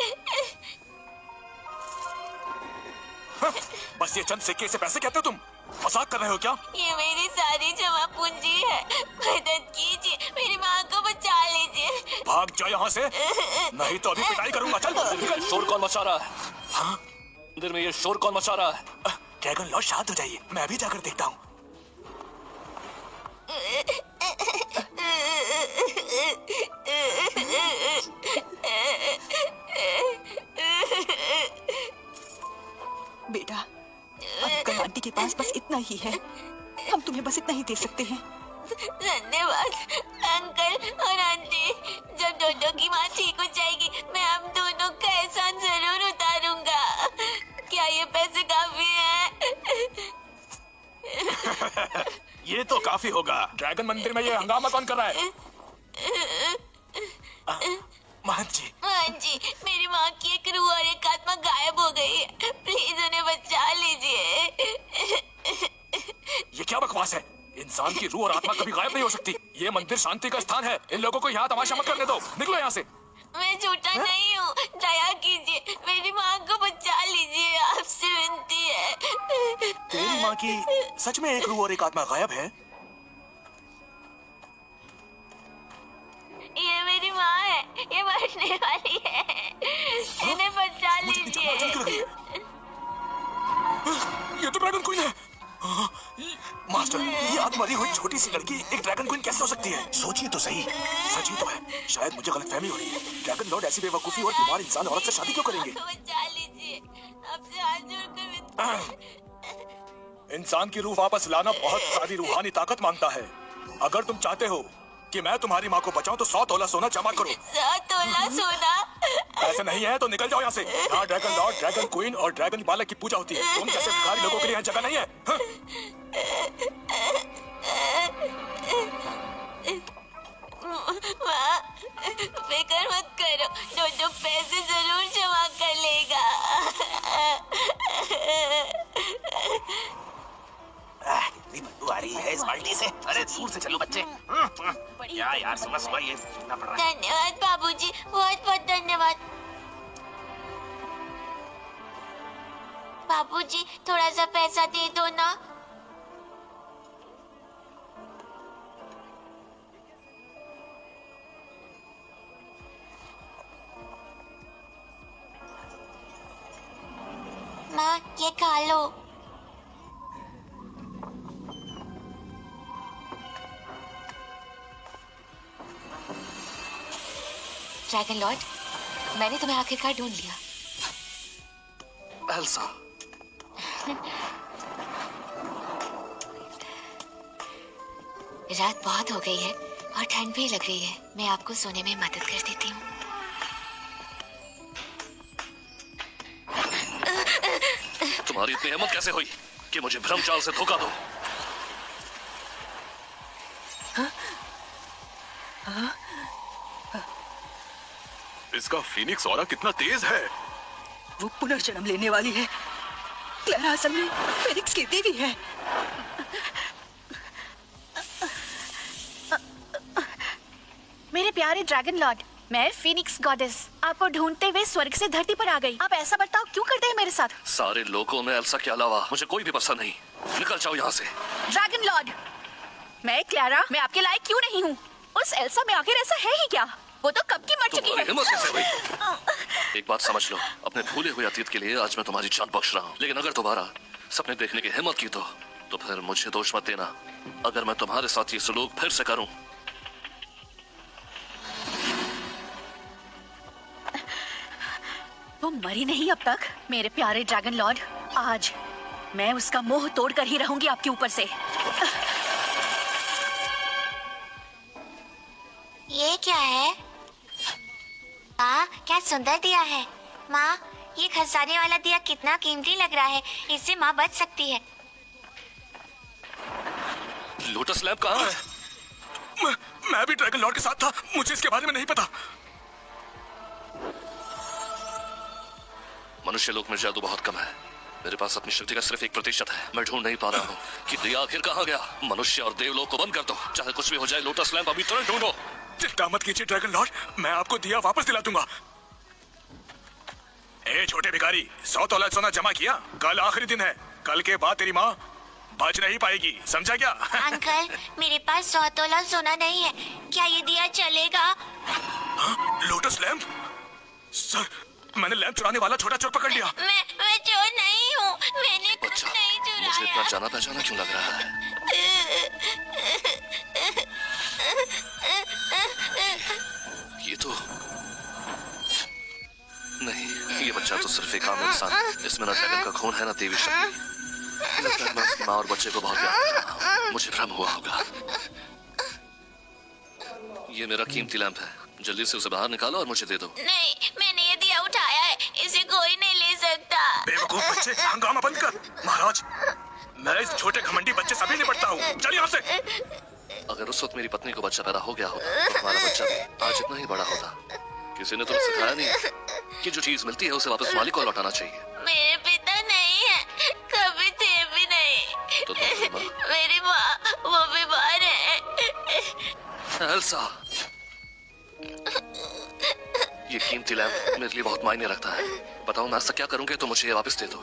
C: बस ये चंद सिक्के से पैसे कहते हो तुम? मजाक कर रहे हो क्या?
H: ये मेरी सारी जमा पूंजी है, मदद कीजिए, मेरी माँ को बचा लीजिए।
C: भाग जाओ यहाँ से, नहीं तो अभी पिटाई करूंगा। चल।
B: शोर कौन मचा रहा है?
C: हाँ?
B: मंदिर में ये शोर कौन मचा रहा है?
C: ड्रैगन लॉर्ड शांत हो जाइए, मैं अभी जाकर देखता हूँ।
D: बेटा, अंकल आंटी के पास बस इतना ही है, हम तुम्हें बस इतना ही दे सकते हैं।
H: धन्यवाद अंकल और आंटी। जब डोडो की माँ ठीक हो जाएगी, मैं हम दोनों का एहसान जरूर उतारूंगा। क्या ये पैसे काफी हैं?
C: ये तो काफी होगा। ड्रैगन मंदिर में ये हंगामा कौन कर रहा है? महंत जी।
H: महंत जी, मेरी माँ की एक रूह और एक आत्मा गायब हो गई है, प्लीज उन्हें बचा लीजिए।
C: ये क्या बकवास है? इंसान की रूह और आत्मा कभी गायब नहीं हो सकती। ये मंदिर शांति का स्थान है, इन लोगों को यहाँ तमाशा मत करने दो। निकलो यहाँ से।
H: मैं झूठा नहीं हूँ, दया कीजिए, मेरी माँ को बचा लीजिए, आपसे विनती है।
C: तेरी माँ की सच में एक रूह और एक आत्मा गायब है?
H: ये मेरी माँ है, ये मरने वाली है, इन्हें बचा लीजिए।
C: ये तो ड्रैगन क्वीन है। मास्टर, ये आत्मा मरी हुई छोटी सी लड़की एक ड्रैगन क्वीन कैसे हो सकती है? सोचिए तो सही, सच ही तो है। शायद मुझे गलतफहमी हो रही है। ड्रैगन लॉर्ड ऐसी बेवकूफी और बीमार इंसान औरत से शादी क्यों करेंगे?
H: बचा लीजिए, आपसे हाथ जोड़कर विनती।
C: इंसान की रूह वापस लाना बहुत सारी रूहानी ताकत मांगता है। अगर तुम चाहते हो कि मैं तुम्हारी माँ को बचाऊं तो 100 तोला सोना जमा करो।
H: 100 तोला सोना?
C: ऐसे नहीं है तो निकल जाओ यहाँ से। यहाँ ड्रैगन लॉर्ड, ड्रैगन क्वीन और ड्रैगन बालक की पूजा होती है। तुम जैसे भिखारी लोगों के लिए यहाँ जगह नहीं है।
H: माँ, फिक्र मत करो, डोडो पैसे जरूर जमा कर लेगा।
G: कितनी बदबू आ रही है इस बाल्टी से। अरे दूर से चलो बच्चे।
C: यार, सुबह सुबह ये सुनना पड़ रहा है।
H: धन्यवाद बाबूजी, बहुत बहुत धन्यवाद। बाबूजी थोड़ा सा पैसा दे दो ना। माँ ये खा लो।
A: ड्रैगन लॉर्ड, मैंने तुम्हें आखिरकार ढूंढ लिया।
B: एल्सा,
A: रात बहुत हो गई है और ठंड भी लग रही है। मैं आपको सोने में मदद कर देती हूँ।
B: तुम्हारी इतनी हिम्मत कैसे हुई कि मुझे भ्रमचाल से धोखा दो?
F: इसका फीनिक्स ऑरा कितना तेज है।
D: वो पुनर्जन्म लेने वाली है। क्लेरा असल में फेनिक्स की देवी है।
E: मेरे प्यारे ड्रैगन लॉर्ड, मैं फीनिक्स गॉडेस आपको ढूंढते हुए स्वर्ग से धरती पर आ गई। आप ऐसा बर्ताव क्यों करते हैं मेरे साथ?
B: सारे लोगों में एल्सा के अलावा मुझे कोई भी पसंद नहीं। निकल जाओ यहाँ से।
E: ड्रैगन लॉर्ड, मैं क्लैरा, मैं आपके लायक क्यों नहीं हूँ? उस एल्सा में आखिर ऐसा है ही क्या? वो तो कब की मर चुकी
B: तुम्हारी
E: है।
B: हिम्मत कैसे हुई? एक बात समझ लो, अपने भूले हुए अतीत के लिए आज मैं तुम्हारी जान बख्श रहा हूँ, लेकिन अगर दोबारा सपने देखने की हिम्मत की तो फिर मुझे दोष मत देना अगर मैं तुम्हारे साथ ये सलूक फिर से करूँ।
E: वो मरी नहीं अब तक। मेरे प्यारे ड्रैगन लॉर्ड, आज मैं उसका मोह तोड़ कर ही रहूंगी आपके ऊपर से।
H: ये क्या है? माँ क्या सुंदर दिया है। माँ ये खसाने वाला दिया कितना कीमती लग रहा है। इससे माँ बच सकती है।
B: लोटस लैम्प कहाँ है?
C: मैं भी ड्रैगन लॉर्ड के साथ था, मुझे इसके बारे में नहीं पता।
B: मनुष्य लोक में जादू बहुत कम है। मेरे पास अपनी शक्ति का सिर्फ 1% है। मैं ढूंढ नहीं पा रहा हूँ कि दिया आखिर कहाँ गया। मनुष्य और देवलोक को बंद कर दो, चाहे कुछ भी हो जाए। लोटस लैम्प अभी तुरंत ढूंढो।
C: चिंता मत कीजिए ड्रैगन लॉर्ड, मैं आपको दिया वापस दिला दूंगा। ए छोटे भिखारी, 100 तोला सोना जमा किया? कल आखिरी दिन है। कल के बाद तेरी माँ बच नहीं पाएगी, समझा क्या?
H: अंकल मेरे पास 100 तोला सोना नहीं है, क्या ये दिया चलेगा?
C: Lotus lamp? सर, मैंने लैम्प चुराने वाला छोटा चोर पकड़ लिया।
H: मैं चोर नहीं हूँ, मैंने कुछ
B: अच्छा,
H: नहीं
B: मुझे इतना
H: चुराया।
B: जाना पहचाना क्यों लग रहा है? ये तो नहीं, ये बच्चा तो सिर्फ एक आम इंसान। इसमें ना ड्रैगन का खून है ना देवी शक्ति। लगता है मैं उसकी माँ और बच्चे को बहुत प्यार कर रहा हूँ। मुझे भ्रम हुआ होगा। ये मेरा कीमती लैम्प है, जल्दी से उसे बाहर निकालो और मुझे दे दो।
H: नहीं, मैंने ये दिया उठाया है, इसे कोई नहीं ले सकता।
C: बेवकूफ बच्चे, हंगामा बंद कर। महाराज, मैं इस छोटे घमंडी बच्चे से भी निपटता हूँ। चल यहाँ से।
B: अगर उस वक्त मेरी पत्नी को बच्चा पैदा हो गया होता तो हमारा बच्चा भी आज इतना ही बड़ा होता। किसी ने तुम्हें सिखाया नहीं कि जो चीज मिलती है उसे वापस मालिक को लौटाना चाहिए।
H: मेरे पिता नहीं है, कभी थे भी नहीं।
B: तो तुम्हारी माँ?
H: मेरी माँ वो बीमार है।
B: एल्सा, ये कीमती लैम्प मेरे लिए बहुत मायने रखता है। बताओ मैं ऐसा क्या करूंगे तो मुझे ये वापस दे दो।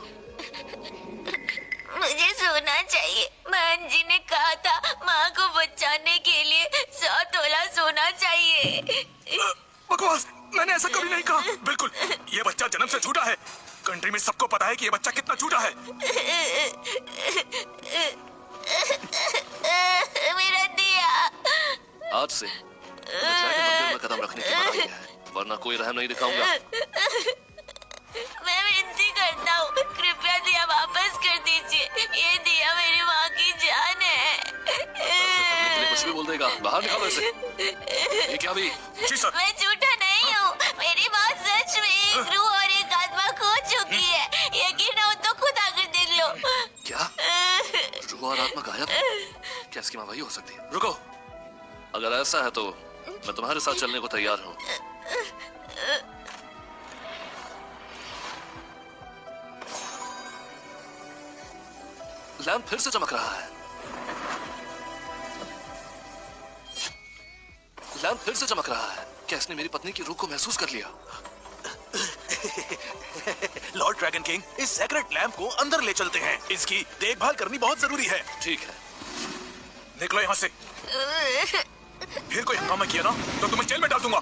H: मुझे सोना चाहिए। मान जी ने कहा था माँ को बचाने के लिए 100 तोला सोना चाहिए।
C: बकवास, मैंने ऐसा कभी नहीं कहा। बिल्कुल, ये बच्चा जन्म से झूठा है। कंट्री में सबको पता है कि ये बच्चा कितना झूठा है।
H: मेरा दिया।
B: आज से तुम्हें ड्रैगन मंदिर में कदम रखने की मनाही है, वरना कोई रहम नहीं दिखाऊंगा।
H: मैं विनती करता हूँ, कृपया दिया वापस कर दीजिए। ये दिया मेरी माँ की जान है।
B: के लिए कुछ भी बोल देगा। बाहर निकालो इसे। ये क्या भी?
C: जी सर।
H: मैं झूठा नहीं हूँ, मेरी माँ सच में एक रूह और एक आत्मा खो चुकी है। यकीन हो तो खुद आकर देख लो।
B: क्या रूह और आत्मा गायब? क्या इसकी माँ वही हो सकती है? रुको, अगर ऐसा है तो मैं तुम्हारे साथ चलने को तैयार हूँ। लैम्प फिर से चमक रहा है। लैंप फिर से चमक रहा है। क्या इसने मेरी पत्नी की रूह को महसूस कर लिया?
C: लॉर्ड ड्रैगन किंग, इस सेक्रेट लैंप को अंदर ले चलते हैं। इसकी देखभाल करनी बहुत जरूरी है।
B: ठीक है।
C: निकलो यहाँ से। फिर कोई हंगामा किया ना तो तुम्हें जेल में डाल दूंगा।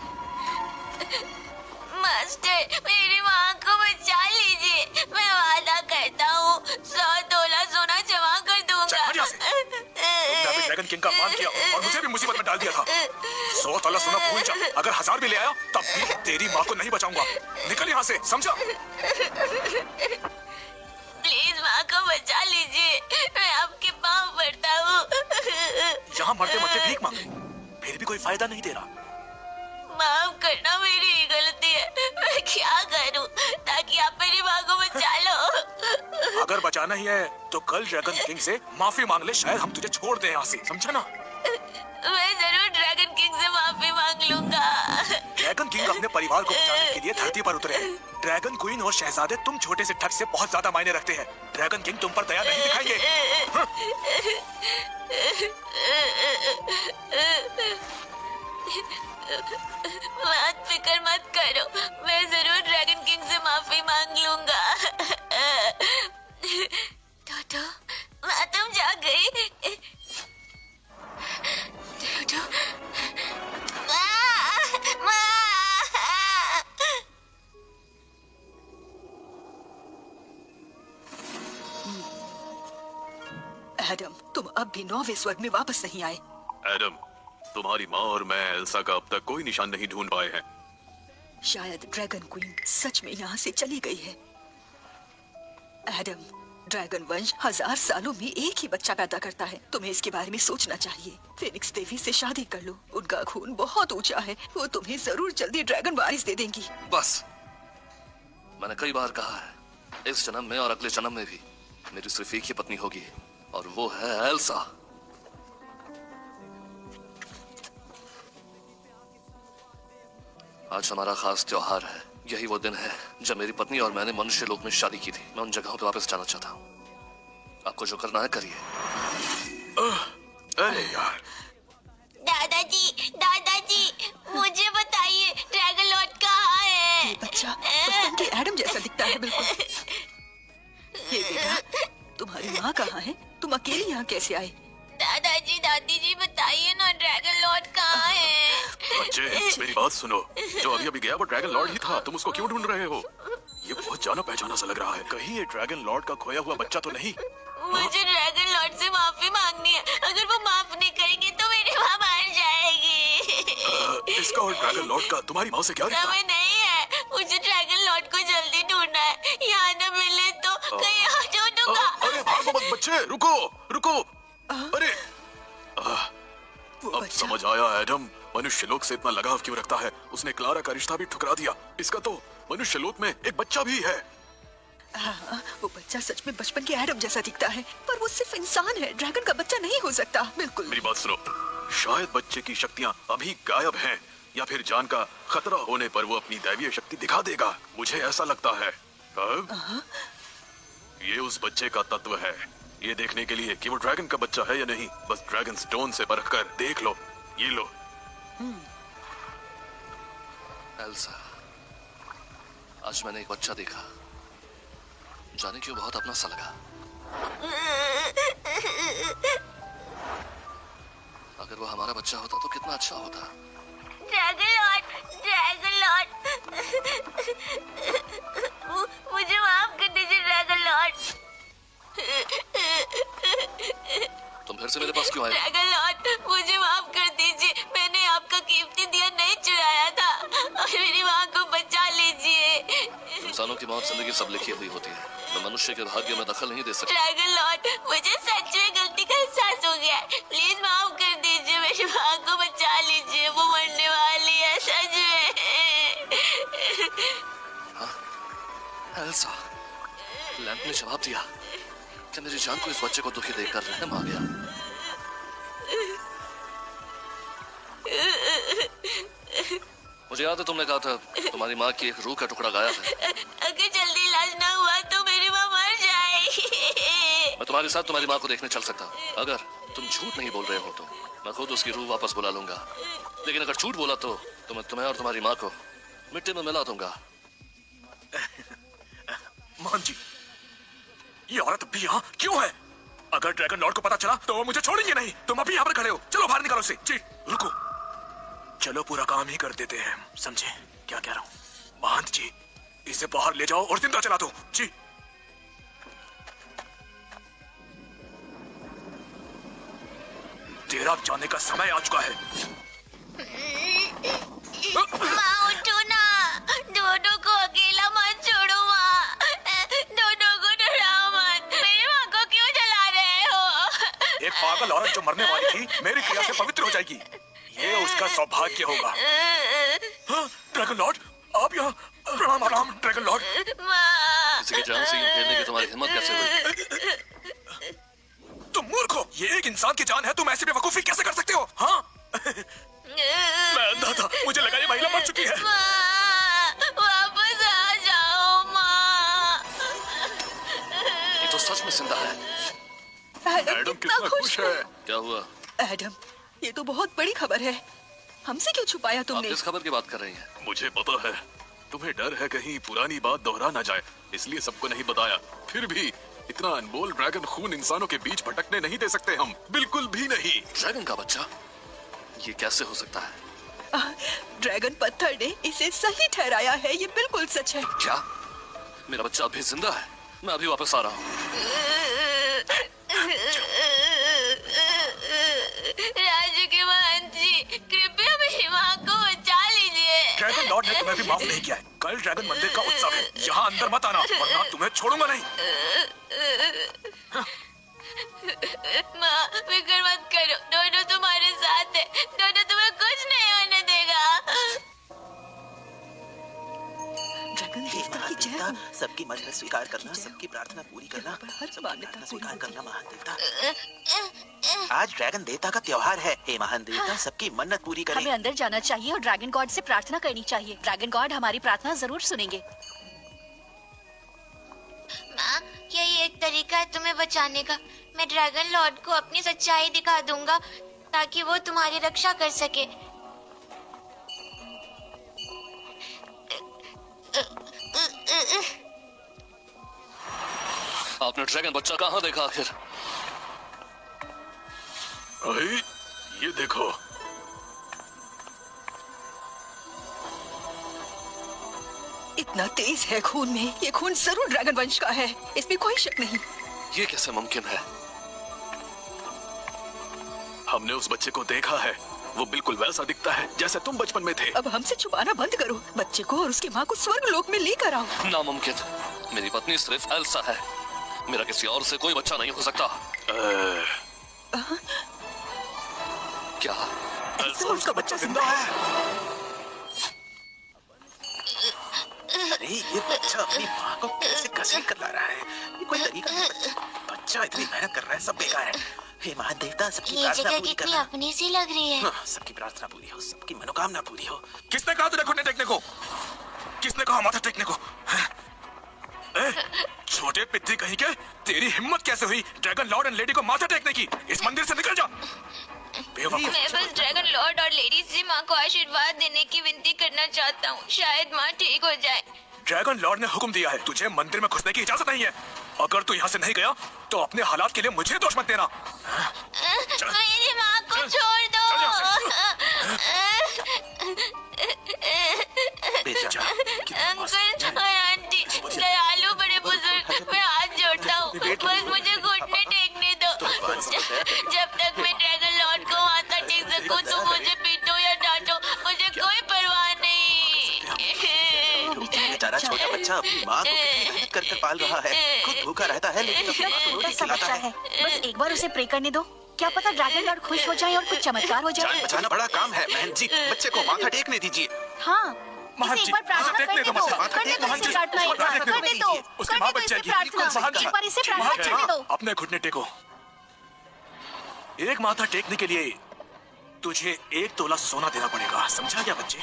H: मास्टर, मेरी माँ को बचा लीजिए। मैं वादा करता हूँ 100 तोला सोना जमा कर दूंगा।
C: चल, हट यहाँ से। तुमने अभी ड्रैगन किंग का अपमान किया और मुझे भी मुसीबत में डाल दिया था। 100 तोला सोना भूल जा। अगर 1000 भी ले आया तब भी तेरी माँ को नहीं बचाऊंगा। निकल यहाँ से, समझा?
H: प्लीज माँ को बचा लीजिए। मैं आपके पाँव पड़ता हूँ।
C: यहाँ मरते मरते भीख मांग रही, फिर भी कोई फायदा नहीं दे रहा।
H: माफ करना, मेरी ही गलती है। मैं क्या करूं ताकि आप मेरी माँ को बचा लो?
C: अगर बचाना ही है तो कल ड्रैगन किंग से माफी मांग ले, शायद हम तुझे छोड़ दें यहाँ से, समझा ना?
H: मैं जरूर ड्रैगन किंग से माफी मांग लूंगा।
C: ड्रैगन किंग अपने परिवार को बचाने के लिए धरती पर उतरे हैं। ड्रैगन क्वीन और शहजादे तुम छोटे से ठग से बहुत ज्यादा मायने रखते हैं। ड्रैगन किंग तुम पर दया नहीं दिखाएंगे।
H: मत फिक्र मत करो, मैं जरूर ड्रैगन किंग से माफी मांग लूंगा।
A: डोडो,
H: माँ तुम जा गई?
A: डोडो,
H: माँ!
D: एडम, तुम अब भी 9वें स्वर्ग में वापस नहीं आए।
F: एडम, तुम्हारी माँ और मैं एल्सा का अब तक कोई निशान नहीं ढूंढ पाए हैं।
D: शायद ड्रैगन क्वीन सच में यहाँ से चली गई है। एडम, ड्रैगन वंश 1000 सालों में एक ही बच्चा पैदा करता है। तुम्हें इसके बारे में सोचना चाहिए। फिनिक्स देवी से शादी कर लो, उनका खून बहुत ऊंचा है। वो तुम्हें जरूर जल्दी ड्रैगन वारिस दे देंगी।
B: बस, मैंने कई बार कहा है, इस जन्म में और अगले जन्म में भी मेरी सिर्फ एक ही पत्नी होगी और वो है एल्सा। आज हमारा खास त्योहार है। यही वो दिन है जब मेरी पत्नी और मैंने मनुष्य लोक में शादी की थी। मैं उन जगहों पे वापस जाना चाहता हूँ। आपको जो करना है करिए।
C: अरे यार,
H: दादाजी, मुझे बताइए ड्रैगन लॉर्ड कहाँ है?
D: ये बच्चा बचपन के एडम जैसा दिखता है बिल्कुल। ये बेटा, तुम्हारी माँ कहाँ है? तुम अकेले यहाँ कैसे आए?
H: दादी जी बताइए ना, ड्रैगन लॉर्ड कहाँ है?
F: बच्चे, मेरी बात सुनो। जो अभी अभी गया वो ड्रैगन लॉर्ड ही था। तुम उसको क्यों ढूंढ रहे हो? ये बहुत जाना पहचाना सा लग रहा है।
C: कहीं ये ड्रैगन लॉर्ड का खोया हुआ बच्चा तो नहीं?
H: मुझे ड्रैगन लॉर्ड से माफी मांगनी है। अगर वो माफ नहीं करेंगे तो मेरी माँ मर जाएगी।
C: इसका और ड्रैगन लॉर्ड का तुम्हारी माँ से क्या रिश्ता?
H: समय नहीं है, मुझे ड्रैगन लॉर्ड को जल्दी ढूंढना है। यहाँ न मिले तो कहीं और ढूंढूंगा।
C: अरे भागो मत बच्चे, रुको। अरे
D: वो
F: अब
D: बच्चा
F: समझ आया एडम मनुष्य लोक से इतना लगाव क्यों रखता है। उसने क्लारा का रिश्ता भी ठुकरा दिया। इसका तो मनुष्य लोक में एक बच्चा भी है।
D: हाँ, वो बच्चा सच में बचपन के एडम जैसा दिखता है, पर वो सिर्फ इंसान है। ड्रैगन का बच्चा नहीं हो सकता। बिल्कुल।
F: मेरी बात सुनो, शायद बच्चे की शक्तियाँ अभी गायब हैं, या फिर जान का खतरा होने पर वो अपनी दैवीय शक्ति दिखा देगा। मुझे ऐसा लगता है। ये उस बच्चे का तत्व है। ये देखने के लिए कि वो ड्रैगन का बच्चा है या नहीं, बस ड्रैगन स्टोन से परख कर देख लो। ये लो।
B: एल्सा, आज मैंने एक बच्चा देखा। जाने क्यों बहुत अपना सा लगा। अगर वो हमारा बच्चा होता तो कितना अच्छा होता।
H: ड्रैगन लॉर्ड, मुझे माफ कर दीजिए ड्रैगन लॉर्ड।
B: तुम फिर से मेरे पास क्यों आए?
H: ड्रैगन लॉर्ड, मुझे माफ कर दीजिए। मैंने आपका कीमती दिया नहीं चुराया था और मेरी माँ को बचा लीजिए।
B: इंसानों की मौत जिंदगी सब लिखी हुई होती है। मैं मनुष्य के भाग्य में दखल नहीं दे सकता।
H: ड्रैगन लॉर्ड, मुझे सच में गलती का एहसास हो गया है। प्लीज माफ कर दीजिए, मेरी माँ को बचा लीजिए। वो मरने वाली है सच में।
B: एल्सा, लैंप ने जवाब दिया। क्या मेरी जान को इस बच्चे को दुखी देखकर रहम आ गया? मुझे याद है तुमने कहा था तुम्हारी माँ की एक रूह का टुकड़ा गायब है।
H: अगर जल्दी इलाज ना हुआ तो मेरी माँ मर जाएगी।
B: मैं तुम्हारे साथ तुम्हारी माँ को देखने चल सकता हूँ। अगर तुम झूठ नहीं बोल रहे हो तो मैं खुद उसकी रूह वापस बुला लूंगा, लेकिन अगर झूठ बोला तो मैं तुम्हें और तुम्हारी माँ को मिट्टी में मिला दूंगा।
C: मोहन जी, ये औरत भी यहाँ क्यों है? अगर ड्रैगन लॉर्ड को पता चला तो वो मुझे छोड़ेंगे नहीं। तुम अभी यहाँ पर खड़े हो, चलो बाहर निकालो से। जी रुको, चलो पूरा काम ही कर देते हैं, समझे क्या कह रहा हूँ? महंत जी, इसे बाहर ले जाओ और जिंदा चला दो। जी तेरा जाने का समय आ चुका है।
H: माँ उठो ना, डोडो को अकेला मत छोड़ो माँ, डोडो को डराओ मत, मेरी माँ को क्यों जला रहे हो?
C: एक पागल औरत जो मरने वाली थी मेरी क्रिया से पवित्र हो जाएगी, ये उसका सौभाग्य होगा। हाँ, ड्रैगन लॉर्ड आप यहाँ। प्रणाम प्रणाम ड्रैगन लॉर्ड।
H: माँ,
B: किसी की जान से यूं खेलने की तुम्हारी हिम्मत कैसे हुई?
C: तुम मूर्ख हो, ये एक इंसान की जान है, तुम ऐसी बेवकूफी कैसे कर सकते हो? हाँ मैं अंधा था, मुझे लगा ये महिला मर चुकी है।
H: माँ, वापस आ जाओ माँ।
B: ये तो सच में जिंदा है।
D: एडम कितना खुश है।
B: क्या हुआ?
D: एडम, ये तो बहुत बड़ी खबर है। हमसे क्यों छुपाया
B: आप
D: तुमने?
B: किस खबर की बात कर रही हैं?
F: मुझे पता है, तुम्हें डर है कहीं पुरानी बात दोहरा ना जाए, इसलिए सबको नहीं बताया। फिर भी इतना अनमोल ड्रैगन खून इंसानों के बीच भटकने नहीं दे सकते हम, बिल्कुल भी नहीं।
B: ड्रैगन का बच्चा? ये कैसे हो सकता है?
D: ड्रैगन पत्थर ने इसे सही ठहराया है, ये बिल्कुल सच है।
B: क्या मेरा बच्चा अभी जिंदा है? मैं अभी वापस आ रहा हूँ।
H: राजू के महंत जी, कृपया मेरी माँ को बचा लीजिए।
C: ड्रैगन लॉर्ड ने तुम्हें भी माफ नहीं किया है। कल ड्रैगन मंदिर का उत्सव है, यहाँ अंदर मत आना वरना तुम्हें छोड़ूंगा नहीं।
H: माँ, फिक्र मत करो, दोनों तुम्हारे साथ है, दोनों तुम्हें कुछ नहीं होने देगा।
D: ड्रैगन देवता की जय हो।
G: सबकी मन्नत स्वीकार करना, सबकी प्रार्थना पूरी करना,
D: हर
G: सबकी
D: मान्यता
G: प्रार्थना
D: पूरी
G: स्वीकार
D: होती
G: करना महान देवता। आज ड्रैगन देवता का त्योहार है। हे महान देवता, सबकी मन्नत पूरी करें।
E: हमें अंदर जाना चाहिए और ड्रैगन गॉड से प्रार्थना करनी चाहिए। ड्रैगन गॉड हमारी प्रार्थना जरूर सुनेंगे।
H: माँ, यही एक तरीका है तुम्हें बचाने का। मैं ड्रैगन लॉर्ड को अपनी सच्चाई दिखा दूंगा ताकि वो तुम्हारी रक्षा कर सके।
B: आपने ड्रैगन बच्चा कहाँ देखा आखिर?
F: अरे ये देखो,
D: इतना तेज है खून में, ये खून जरूर ड्रैगन वंश का है, इसमें कोई शक नहीं।
B: ये कैसे मुमकिन है?
F: हमने उस बच्चे को देखा है, वो बिल्कुल वैसा दिखता है जैसे तुम बचपन में थे।
D: अब हमसे छुपाना बंद करो, बच्चे को और उसकी माँ को स्वर्ग लोक में लेकर आओ।
B: नामुमकिन। मेरी पत्नी सिर्फ एल्सा है, मेरा किसी और से कोई बच्चा नहीं हो सकता। क्या
G: एल्सा उसका बच्चा जिंदा है। अरे ये बच्चा अपनी माँ को कैसे घसीट कर ला रहा है? ये कोई तरीका नहीं। बच्चा इतनी मेहनत कर रहा है, सब बेकार है। हे महान देवता, सबकी
H: ये
G: प्रार्थना
H: जगह
G: पूरी
H: कितनी
G: करना।
H: अपनी सी लग रही है।
G: हाँ, सबकी प्रार्थना पूरी हो, सबकी मनोकामना पूरी हो।
C: किसने कहा तुझे घुटने टेकने को? किसने कहा माथा टेकने को? छोटे पित्ती कहीं के, तेरी हिम्मत कैसे हुई ड्रैगन लॉर्ड एंड लेडी को माथा टेकने की? इस मंदिर से निकल जा। बेवकूफ।
H: मैं बस ड्रैगन लॉर्ड और लेडी से माँ को आशीर्वाद देने की विनती करना चाहता हूँ, शायद माँ ठीक हो जाए।
C: ड्रैगन लॉर्ड ने हुक्म दिया है, तुझे मंदिर में घुसने की इजाजत नहीं है। अगर तू यहाँ से नहीं गया तो अपने हालात के लिए मुझे दोष मत देना।
H: मेरी माँ को छोड़ दो। अंकल और आंटी, दयालु बड़े बुजुर्ग, मैं हाथ जोड़ता हूँ, बस मुझे घुटने टेकने दो। जब तक मैं ड्रैगन लॉर्ड को माथा टेक सकूं तो मुझे पीटो या डांटो, मुझे कोई परवाह नहीं।
G: बेचारा छोटा बच्चा अपनी माँ को कितनी मेहनत कर कर पाल रहा है, खुद भूखा रहता है लेकिन अपनी माँ को रोटी खिलाता है।
E: बस एक बार उसे प्रे करने दो, क्या पता ड्रैगन लॉर्ड खुश हो जाए और कुछ चमत्कार हो
G: जान
E: जाए।
G: बचाना बड़ा काम है बहन जी, बच्चे को माथा टेकने दीजिए।
E: हाँ,
C: महंत
E: इसे
C: जी,
E: एक बार प्रार्थना
C: माथा टेकने
E: करने
C: दो,
E: दो,
G: माथा
E: करने
G: टेकने
E: दो
G: दो,
E: इसे प्रार्थना एक
C: माथा
E: बार,
C: टेकने
E: करने
C: दो।
E: दो,
C: उसकी
E: करने
C: माँ
E: दो
C: बच
E: इसे
C: जाएगी।
E: प्रार्थना,
C: महंत जी,
E: एक बार इसे प्रार्थना
C: महंत जी,
E: करने दो।
C: अपने घुटने टेको। एक माथा टेकने के लिए तुझे 1 तोला सोना देना पड़ेगा, समझा क्या बच्चे?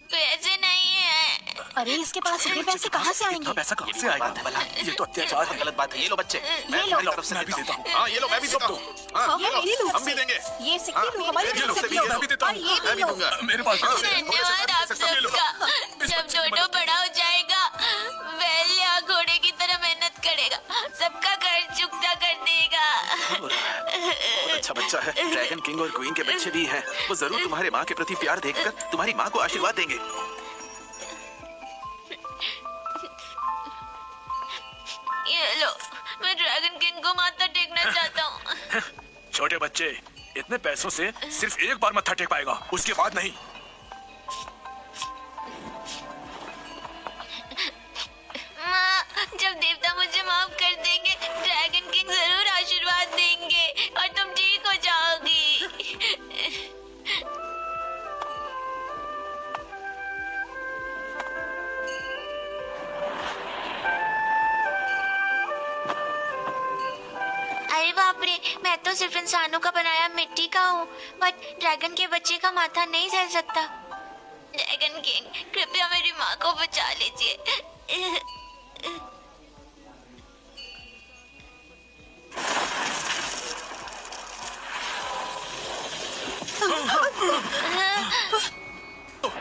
H: पैसे नहीं है।
E: अरे इसके पास इतने पैसे कहाँ से आएंगे?
C: पैसा कहाँ से आएगा? भला ये तो अत्याचार है।
G: गलत बात है। ये लो बच्चे, मैं
E: लो।
G: तुम्हारी तरफ से
C: मैं भी देता हूँ।
G: हाँ ये लो, मैं भी देता हूँ। हाँ
E: ये मेरी तरफ
G: हम भी
E: से।
G: देंगे।
E: ये सिक्के लो, हमारी
G: ये लो,
E: तरफ से
G: मैं भी
E: लो।
C: देता हूँ।
E: और ये
G: मैं
E: भी
G: भी
E: लो।
G: दूंगा।
C: मेरे पास
H: धन्यवाद आप सबका। जब डोडो बड़ा हो जाएगा, बैल या घोड़े की तरह मेहनत करेगा, सबका कर्ज चुकता कर देगा।
G: बहुत अच्छा बच्चा है। ड्रैगन किंग और क्वीन के बच्चे भी हैं। वो जरूर तुम्हारे माँ के प्रति प्यार देखकर तुम्हारी माँ को आशीर्वाद देंगे।
H: ये लो, मैं ड्रैगन किंग को माथा टेकना चाहता हूँ।
C: छोटे बच्चे, इतने पैसों से सिर्फ एक बार मत्था टेक पाएगा, उसके बाद नहीं।
H: माँ, जब देवता मुझे माफ कर देंगे, ड्रैगन किंग जरूर आशीर्वाद देंगे और तुम ठीक हो जाओगी। अरे बाप रे, मैं तो सिर्फ इंसानों का बनाया मिट्टी का हूँ, बट ड्रैगन के बच्चे का माथा नहीं सह सकता। ड्रैगन किंग, कृपया मेरी माँ को बचा लीजिए।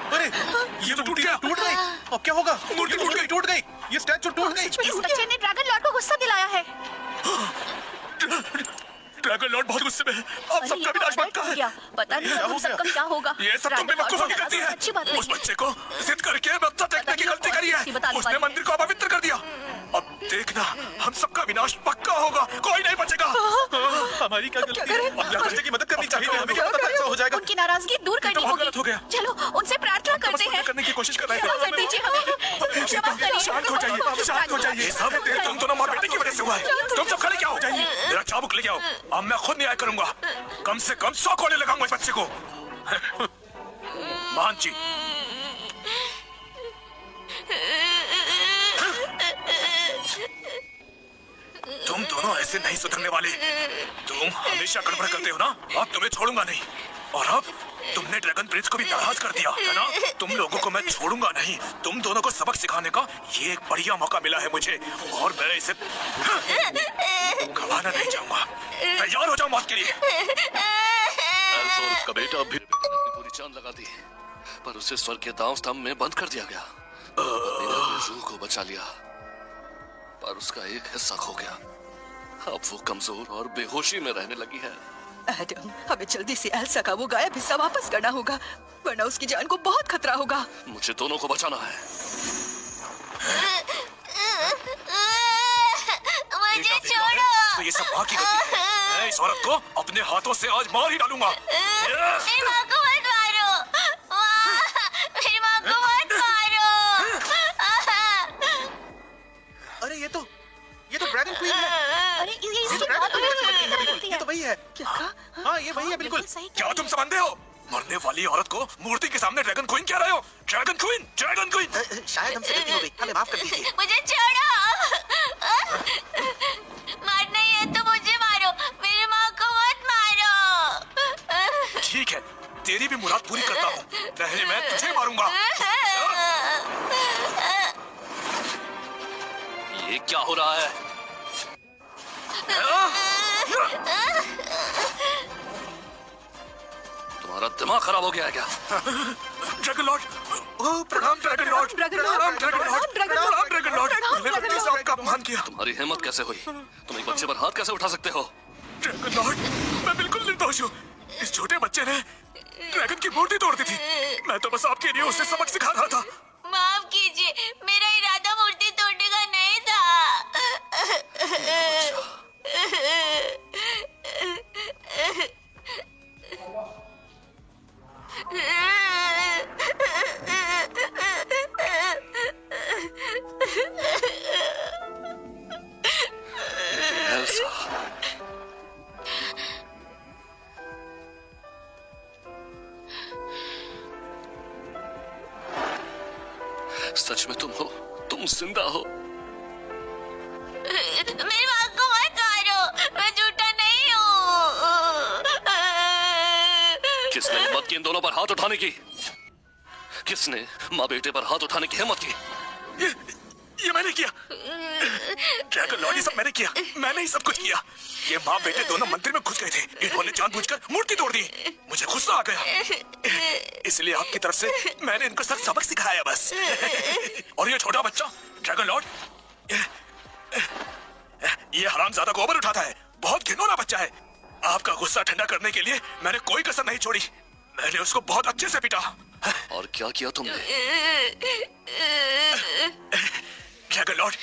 G: अरे ये तो टूट गया। टूट गई। अब क्या होगा? मूर्ति टूट गई, टूट गई। ये स्टैचू टूट गई।
E: इस बच्चे ने ड्रैगन लॉर्ड को गुस्सा दिलाया है।
C: ड्रैगन लॉर्ड बहुत गुस्से में है। अब
E: अरे
C: सबका
E: ये तो
C: विनाश
E: अलर्ट
C: बनता
E: हो
C: है।
E: गया। पता नहीं अब हम सबका क्या होगा।
C: ये सब
E: ड्रैगन
C: तुम बेवकूफों
E: लॉर्ड
C: की
E: को
C: गलती
E: हराना
C: है।
E: अच्छी बात
C: उस
E: नहीं।
C: बच्चे को जिद करके मत्था टेकने की गलती करी है। उसने मंदिर को अपवित्र कर दिया। अब देखना, हम सबका विनाश पक्का होगा, कोई नहीं बचेगा।
G: हमारी क्या गलती है? अल्लाह बच्चे की मदद करनी चाहिए। हमें क्या पता ऐसा हो जाएगा।
E: उनकी नाराजगी दूर करनी
C: बहुत
E: होगी।
C: गलत हो गया।
E: चलो उनसे प्रार्थना करते हैं।
C: करने की कोशिश कर रहे
E: क्षमा कर दीजिए हमें। क्षमा करिए।
C: शांत हो जाइए, शांत हो जाइए। सब तुम दोनों मार बेटे की वजह से हुआ है। तुम सब खड़े क्या हो जाइए। मेरा चाबुक ले आओ, अब मैं खुद न्याय करूंगा। कम से कम 100 कोड़े लगाऊंगा इस बच्चे को। मान जी, तुम दोनों ऐसे नहीं सुधरने वाले। तुम हमेशा गड़बड़ करते हो ना। अब तुम्हें छोड़ूंगा नहीं। और अब तुमने ड्रैगन प्रिंस को भी नाराज कर दिया है ना। तुम लोगों को मैं छोड़ूंगा नहीं। तुम दोनों को सबक सिखाने का ये एक बढ़िया मौका मिला है मुझे, और मैं इसे गवाना नहीं चाहूंगा। तैयार हो जाओ मौत के लिए। एल्सा और उसका बेटा भी अपनी पूरी जान लगा दी, पर उसे स्वर्ग के दांव स्तंभ में बंद कर दिया गया। मैंने अपनी रूह को बचा लिया, पर उसका एक हिस्सा खो गया। अब वो कमजोर और बेहोशी में रहने लगी है।
D: एडम, हमें जल्दी से एल्सा का वो गायब हिस्सा वापस करना होगा, वरना उसकी जान को बहुत खतरा होगा।
B: मुझे दोनों को बचाना है।
H: मुझे छोड़ो।
C: तो ये सब माँ की गलती है। मैं इस औरत को अपने हाथों से आज मार ही डालूंगा।
H: मेरी माँ को मत मारो। मेरी माँ को मत मारो।
G: अरे ये तो ड्रैगन क्वीन है।
E: अरे ये इसकी
G: ड्रैगन
E: बात
G: क्वीन है,
E: होती
G: ये
E: है।
G: तो वही है।
D: क्या कहा?
G: हाँ ये वही है बिल्कुल।
E: सही
C: क्या तुम समझते हो? मरने वाली औरत को मूर्ति के सामने ड्रैगन क्वीन कह रहे हो? Dragon queen, dragon queen.
G: शायद हमसे गलती हो गई, हमें माफ कर दीजिए।
H: मुझे छोड़ो। मारना ही है तो मुझे मारो, मेरी माँ को मत मारो।
C: ठीक है, तेरी भी मुराद पूरी करता हूँ। पहले मैं तुझे मारूंगा। ये क्या हो रहा है? तुम्हारा दिमाग खराब हो गया है क्या? ड्रैगन लॉर्ड, प्रणाम ड्रैगन लॉर्ड, प्रणाम ड्रैगन लॉर्ड, प्रणाम ड्रैगन लॉर्ड। मैंने अपने साहब का अपमान किया। तुम्हारी हिम्मत कैसे हुई? तुम एक बच्चे पर हाथ कैसे उठा सकते हो? ड्रैगन लॉर्ड, मैं बिल्कुल निर्दोष हूँ। इस छोटे बच्चे ने ड्रैगन की मूर्ति तोड़ दी थी। मैं तो बस आपके लिए उसे सबक सिखा रहा था।
H: माफ कीजिए, मेरा इरादा मूर्ति तोड़ने का नहीं था।
B: एल्सा, सच में तुम हो? तुम जिंदा हो?
H: मेरी माँ को मत मारो, मैं झूठा नहीं हूँ।
B: किसने हिम्मत की इन दोनों पर हाथ उठाने की? किसने माँ बेटे पर हाथ उठाने की हिम्मत की?
C: ये मैंने किया। ड्रैगन लॉर्ड, ये सब मैंने किया। मैंने ही सब कुछ किया। ये माँ बेटे दोनों मंदिर में घुस गए थे। इन्होंने जानबूझकर मूर्ति तोड़ दी। मुझे गुस्सा आ गया, इसलिए आपकी तरफ से मैंने इनको सब सबक सिखाया बस। और ये छोटा बच्चा ड्रैगन लॉर्ड, ये हरामजादा गोबर उठाता है। बहुत घिनौना बच्चा है। आपका गुस्सा ठंडा करने के लिए मैंने कोई कसर नहीं छोड़ी। मैंने उसको बहुत अच्छे से पीटा।
B: और क्या किया तुमने?
C: ड्रैगन लॉर्ड,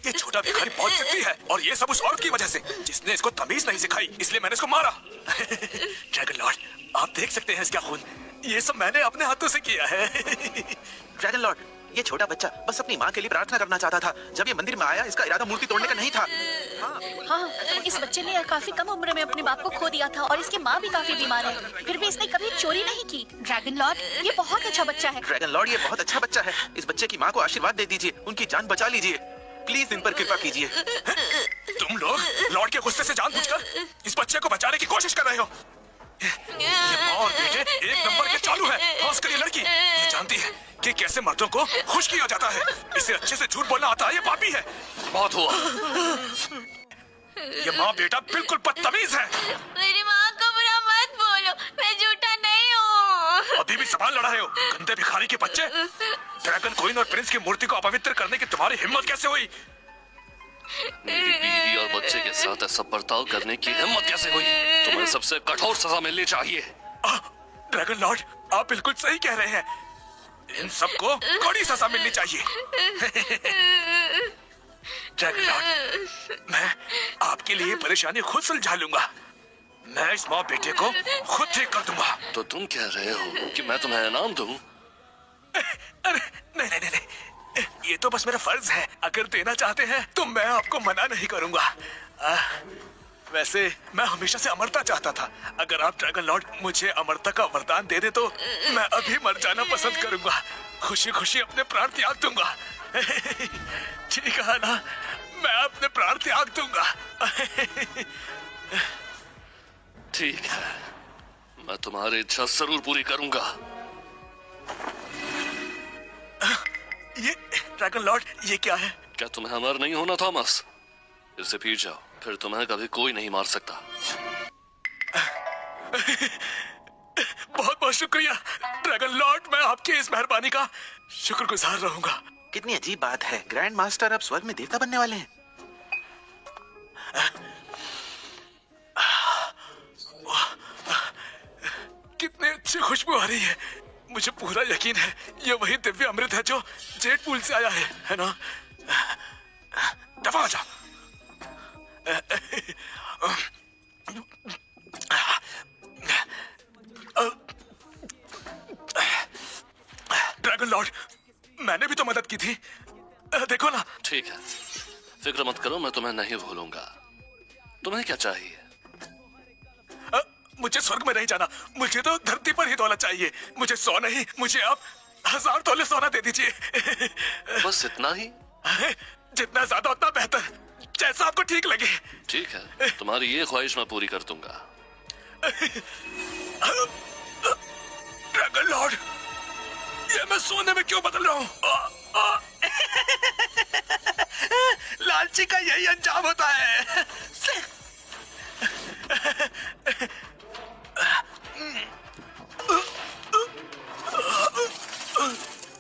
C: ये छोटा भिखारी बहुत जिद्दी है और ये सब उस औरत की वजह से जिसने इसको तमीज नहीं सिखाई, इसलिए मैंने इसको मारा। ड्रैगन लॉर्ड, आप देख सकते हैं इसका खून। ये सब मैंने अपने हाथों से किया है।
G: ड्रैगन लॉर्ड, ये छोटा बच्चा बस अपनी माँ के लिए प्रार्थना करना चाहता था। जब ये मंदिर में आया, इसका इरादा मूर्ति तोड़ने का नहीं था।
E: हाँ, इस बच्चे ने काफी कम उम्र में अपने बाप को खो दिया था और इसकी माँ भी काफी बीमार है। फिर भी इसने कभी चोरी नहीं की। ड्रैगन लॉर्ड, ये बहुत अच्छा बच्चा है।
G: ड्रैगन लॉर्ड, ये बहुत अच्छा बच्चा है। इस बच्चे की माँ को आशीर्वाद दे दीजिए, उनकी जान बचा लीजिए। प्लीज इन पर कृपा कीजिए।
C: तुम लोग लॉर्ड के गुस्से से जानबूझकर इस बच्चे को बचाने की कोशिश कर रहे हो। ये माँ और बेटे एक नंबर के चालू है। खासकर ये लड़की, ये जानती है कि कैसे मर्दों को खुश किया जाता है। इसे अच्छे से झूठ बोलना आता है। ये पापी है।
B: बहुत हुआ।
C: ये माँ बेटा बिल्कुल बदतमीज है।
H: मेरी माँ को बुरा मत बोलो, मैं झूठा नहीं हूँ।
C: अभी भी सवाल लड़ा रहे हो, गंदे भिखारी के बच्चे। ड्रैगन क्वीन और प्रिंस की मूर्ति को अपवित्र करने की तुम्हारी हिम्मत कैसे हुई?
B: मेरी बीवी और बच्चे के साथ ऐसा बर्ताव करने की हिम्मत कैसे हुई? तुम्हें सबसे कठोर सजा मिलनी चाहिए।
C: ड्रैगन लॉर्ड, आप बिल्कुल सही कह रहे हैं। इन सबको कड़ी सजा मिलनी चाहिए। ड्रैगन लॉर्ड, मैं आपके लिए परेशानी खुद सुलझा लूंगा। मैं इस माँ बेटे को खुद ठीक कर दूंगा।
B: तो तुम कह रहे हो कि मैं तुम्हें इनाम दूं?
C: अरे नहीं नहीं नहीं, ये तो बस मेरा फर्ज है। अगर देना चाहते हैं तो मैं आपको मना नहीं करूंगा। वैसे मैं हमेशा से अमरता चाहता था। अगर आप ड्रैगन लॉर्ड मुझे अमरता का वरदान दे दे तो मैं अभी मर जाना पसंद करूंगा। खुशी खुशी अपने प्राण त्याग दूंगा। ठीक है ना? मैं अपने प्राण त्याग दूंगा।
B: ठीक है, मैं तुम्हारी इच्छा जरूर पूरी करूंगा।
C: ये ड्रैगन लॉर्ड, ये क्या है?
B: क्या तुम्हें अमर नहीं होना थॉमस? इसे पी जाओ, फिर तुम्हें कभी कोई नहीं मार सकता।
C: बहुत बहुत शुक्रिया ड्रैगन लॉर्ड। मैं आपकी इस मेहरबानी का शुक्रगुजार रहूंगा।
G: कितनी अजीब बात है, ग्रैंड मास्टर अब स्वर्ग में देवता बनने वाले हैं।
C: कितनी अच्छी खुशबू आ रही है। मुझे पूरा यकीन है ये वही दिव्य अमृत है जो जेट पूल से आया है ना? दफा हो जा। ड्रैगन लॉर्ड, मैंने भी तो मदद की थी। देखो ना।
B: ठीक है, फिक्र मत करो, मैं तुम्हें नहीं भूलूंगा। तुम्हें क्या चाहिए?
C: मुझे स्वर्ग में नहीं जाना, मुझे तो धरती पर ही दौलत चाहिए। मुझे 100 नहीं, मुझे आप 1000 तोले सोना दे दीजिए।
B: बस इतना ही?
C: जितना ज्यादा उतना बेहतर, जैसा आपको ठीक लगे।
B: ठीक है, तुम्हारी ये ख्वाहिश मैं पूरी कर दूंगा।
C: ड्रैगन लॉर्ड, ये मैं सोने में क्यों बदल रहा हूँ? लालची का यही अंजाम होता है।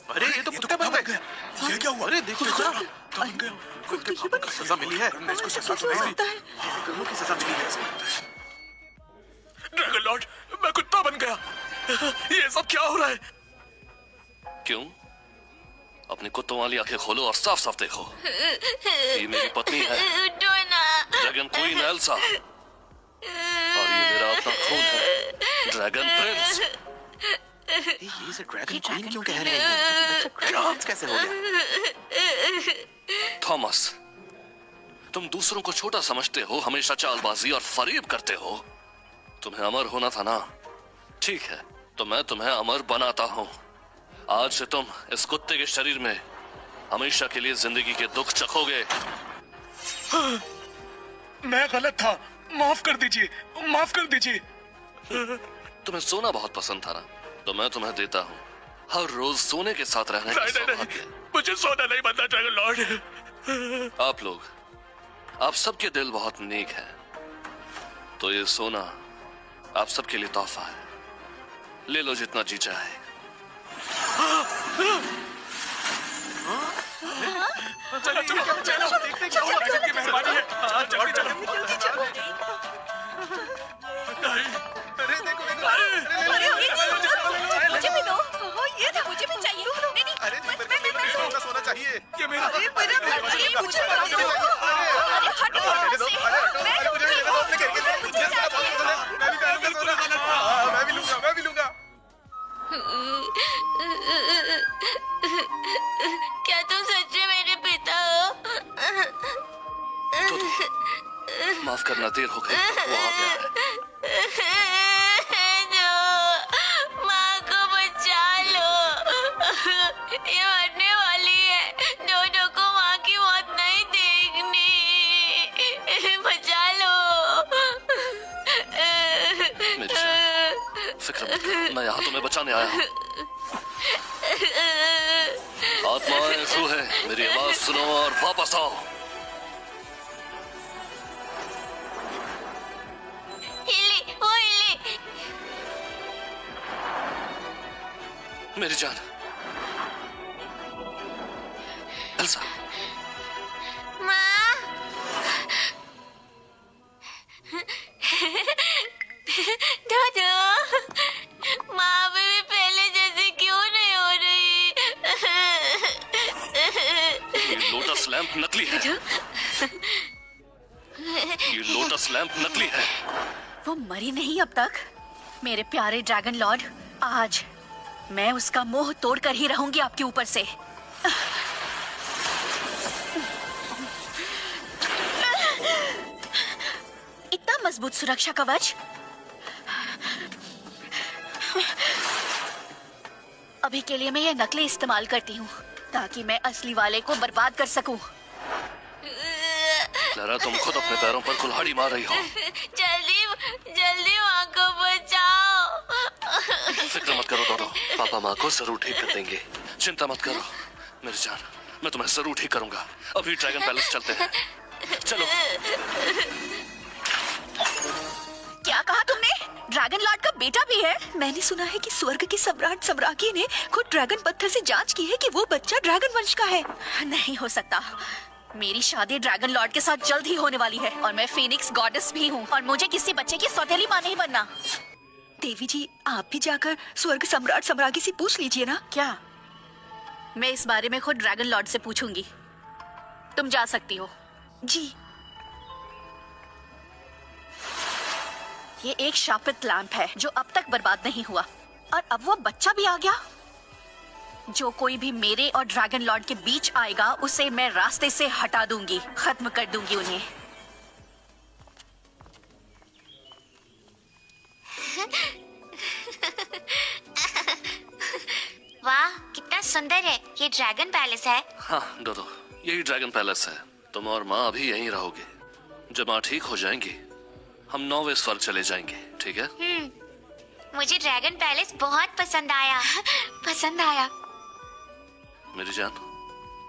G: अरे ये तो कुत्ता बन गया।
C: ये क्या हुआ?
G: अरे देखो देखो,
C: बन गया।
G: कुत्ते को सजा मिली है।
C: इसको सजा तो नहीं दी।
G: कर्मों की सजा मिली है।
C: ड्रैगन लॉर्ड, मैं कुत्ता बन गया। ये सब क्या हो रहा है?
B: क्यों? अपनी कुत्तों वाली आंखें खोलो और साफ साफ देखो। ये मेरी पत्नी है,
H: उठो ना।
B: ड्रैगन क्वीन एल्सा, और ये मेरा अपना खून है, ड्रैगन प्रिंस।
G: ये इसे ड्रैगन क्वीन क्यों कह रहे हैं? प्रिंस कैसे हो गया?
B: थॉमस, तुम दूसरों को छोटा समझते हो, हमेशा चालबाजी और फरेब करते हो। तुम्हें अमर होना था ना? ठीक है, तो मैं तुम्हें अमर बनाता हूँ। आज से तुम इस कुत्ते के शरीर में हमेशा के लिए जिंदगी के दुख चखोगे।
C: मैं गलत था, माफ कर दीजिए, माफ कर दीजिए।
B: तुम्हें सोना बहुत पसंद था ना, तो मैं तुम्हें देता हूँ हर रोज सोने के साथ रहने का सौभाग्य है।
C: मुझे सोना नहीं बनता ड्रैगन लॉर्ड।
B: आप लोग, आप सबके दिल बहुत नेक हैं, तो ये सोना आप सबके लिए तोहफा है। ले लो जितना जी चाहे।
C: मेहरबानी है।
E: मुझे भी दो। ये था, मुझे भी चाहिए। नहीं, नहीं,
I: अरे नहीं, मेरे को सोना चाहिए।
C: ये मेरा
E: अरे मुझे दो। अरे हटो यहाँ से। मैं
I: मैं भी लूंगा।
H: क्या तुम सच में मेरे पिता हो?
B: तो माफ करना, देर हो गई, वो आ गया है।
H: माँ को बचा लो। ये मरने वाली है। डोडो को माँ की मौत नहीं देखनी। बचा लो।
B: मेरी जान, फिक्र मत कर, मैं यहाँ तुम्हें बचाने आया हूँ। आत्माएं शू है, मेरी आवाज सुनो और वापस आओ।
H: हिली, वो हिली।
B: मेरी जान, एल्सा,
H: माँ। डोडो, माँ भी पहले जैसे क्यों नहीं हो रही?
B: ये लोटस लैंप नकली है। ये लोटस लैंप नकली है।
E: वो मरी नहीं अब तक। मेरे प्यारे ड्रैगन लॉर्ड, आज मैं उसका मोह तोड़कर ही रहूंगी आपके ऊपर से। इतना मजबूत सुरक्षा कवच। अभी के लिए मैं ये नकली इस्तेमाल करती हूँ ताकि मैं असली वाले को बर्बाद कर सकूं।
B: लरा, तुम खुद अपने पैरों पर कुल्हाड़ी मार रही हो।
H: जल्दी जल्दी माँ को बचाओ।
B: फिक्र मत करो दोनों, पापा माँ को जरूर ठीक कर देंगे। चिंता मत करो मेरी जान, मैं तुम्हें जरूर ठीक करूंगा। अभी ड्रैगन पैलेस चलते हैं, चलो।
E: क्या कहा तुमने? ड्रैगन लॉर्ड का बेटा भी है?
D: मैंने सुना है कि स्वर्ग की सम्राट सम्राज्ञी ने खुद ड्रैगन पत्थर से जांच की है कि वो बच्चा ड्रैगन वंश का है।
E: नहीं हो सकता। मेरी शादी ड्रैगन लॉर्ड के साथ जल्द ही होने वाली है और मैं फीनिक्स गॉडेस भी हूँ और मुझे किसी बच्चे की सौतेली माँ नहीं बनना।
D: देवी जी, आप भी जाकर स्वर्ग सम्राट सम्राज्ञी से पूछ लीजिए ना।
E: क्या? मैं इस बारे में खुद ड्रैगन लॉर्ड से पूछूंगी। तुम जा सकती हो।
D: जी।
E: ये एक शापित लैंप है जो अब तक बर्बाद नहीं हुआ और अब वो बच्चा भी आ गया। जो कोई भी मेरे और ड्रैगन लॉर्ड के बीच आएगा उसे मैं रास्ते से हटा दूंगी, खत्म कर दूंगी उन्हें।
H: वाह, कितना सुंदर है। ये ड्रैगन पैलेस है।
B: हाँ डोडो, यही ड्रैगन पैलेस है। तुम और माँ अभी यहीं रहोगे। जब माँ ठीक हो जाएंगी हम 9वें स्वर्ग चले जाएंगे, ठीक है?
H: मुझे ड्रैगन पैलेस बहुत पसंद आया। पसंद आया।
B: मेरी जान,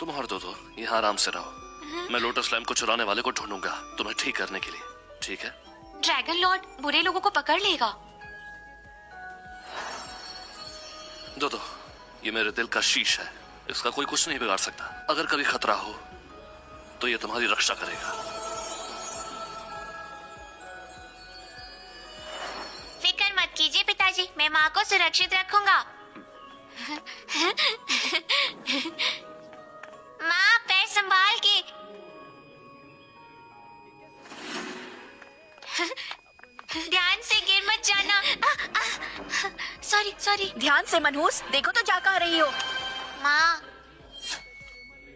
B: तुम और डोडो यहाँ आराम से रहो। मैं लोटस लैंप को चुराने वाले को ढूंढूंगा तुम्हें ठीक करने के लिए, ठीक है?
H: ड्रैगन लॉर्ड बुरे लोगों को पकड़ लेगा।
B: डोडो, ये मेरे दिल का शीश है, इसका कोई कुछ नहीं बिगाड़ सकता। अगर कभी खतरा हो तो ये तुम्हारी रक्षा करेगा।
H: फिक्र मत कीजिए पिताजी, मैं माँ को सुरक्षित रखूंगा। माँ, पैर संभाल के। ध्यान से गिर मत जाना। Sorry sorry.
E: ध्यान से मनहूस, देखो तो जा कहाँ रही हो।
H: माँ।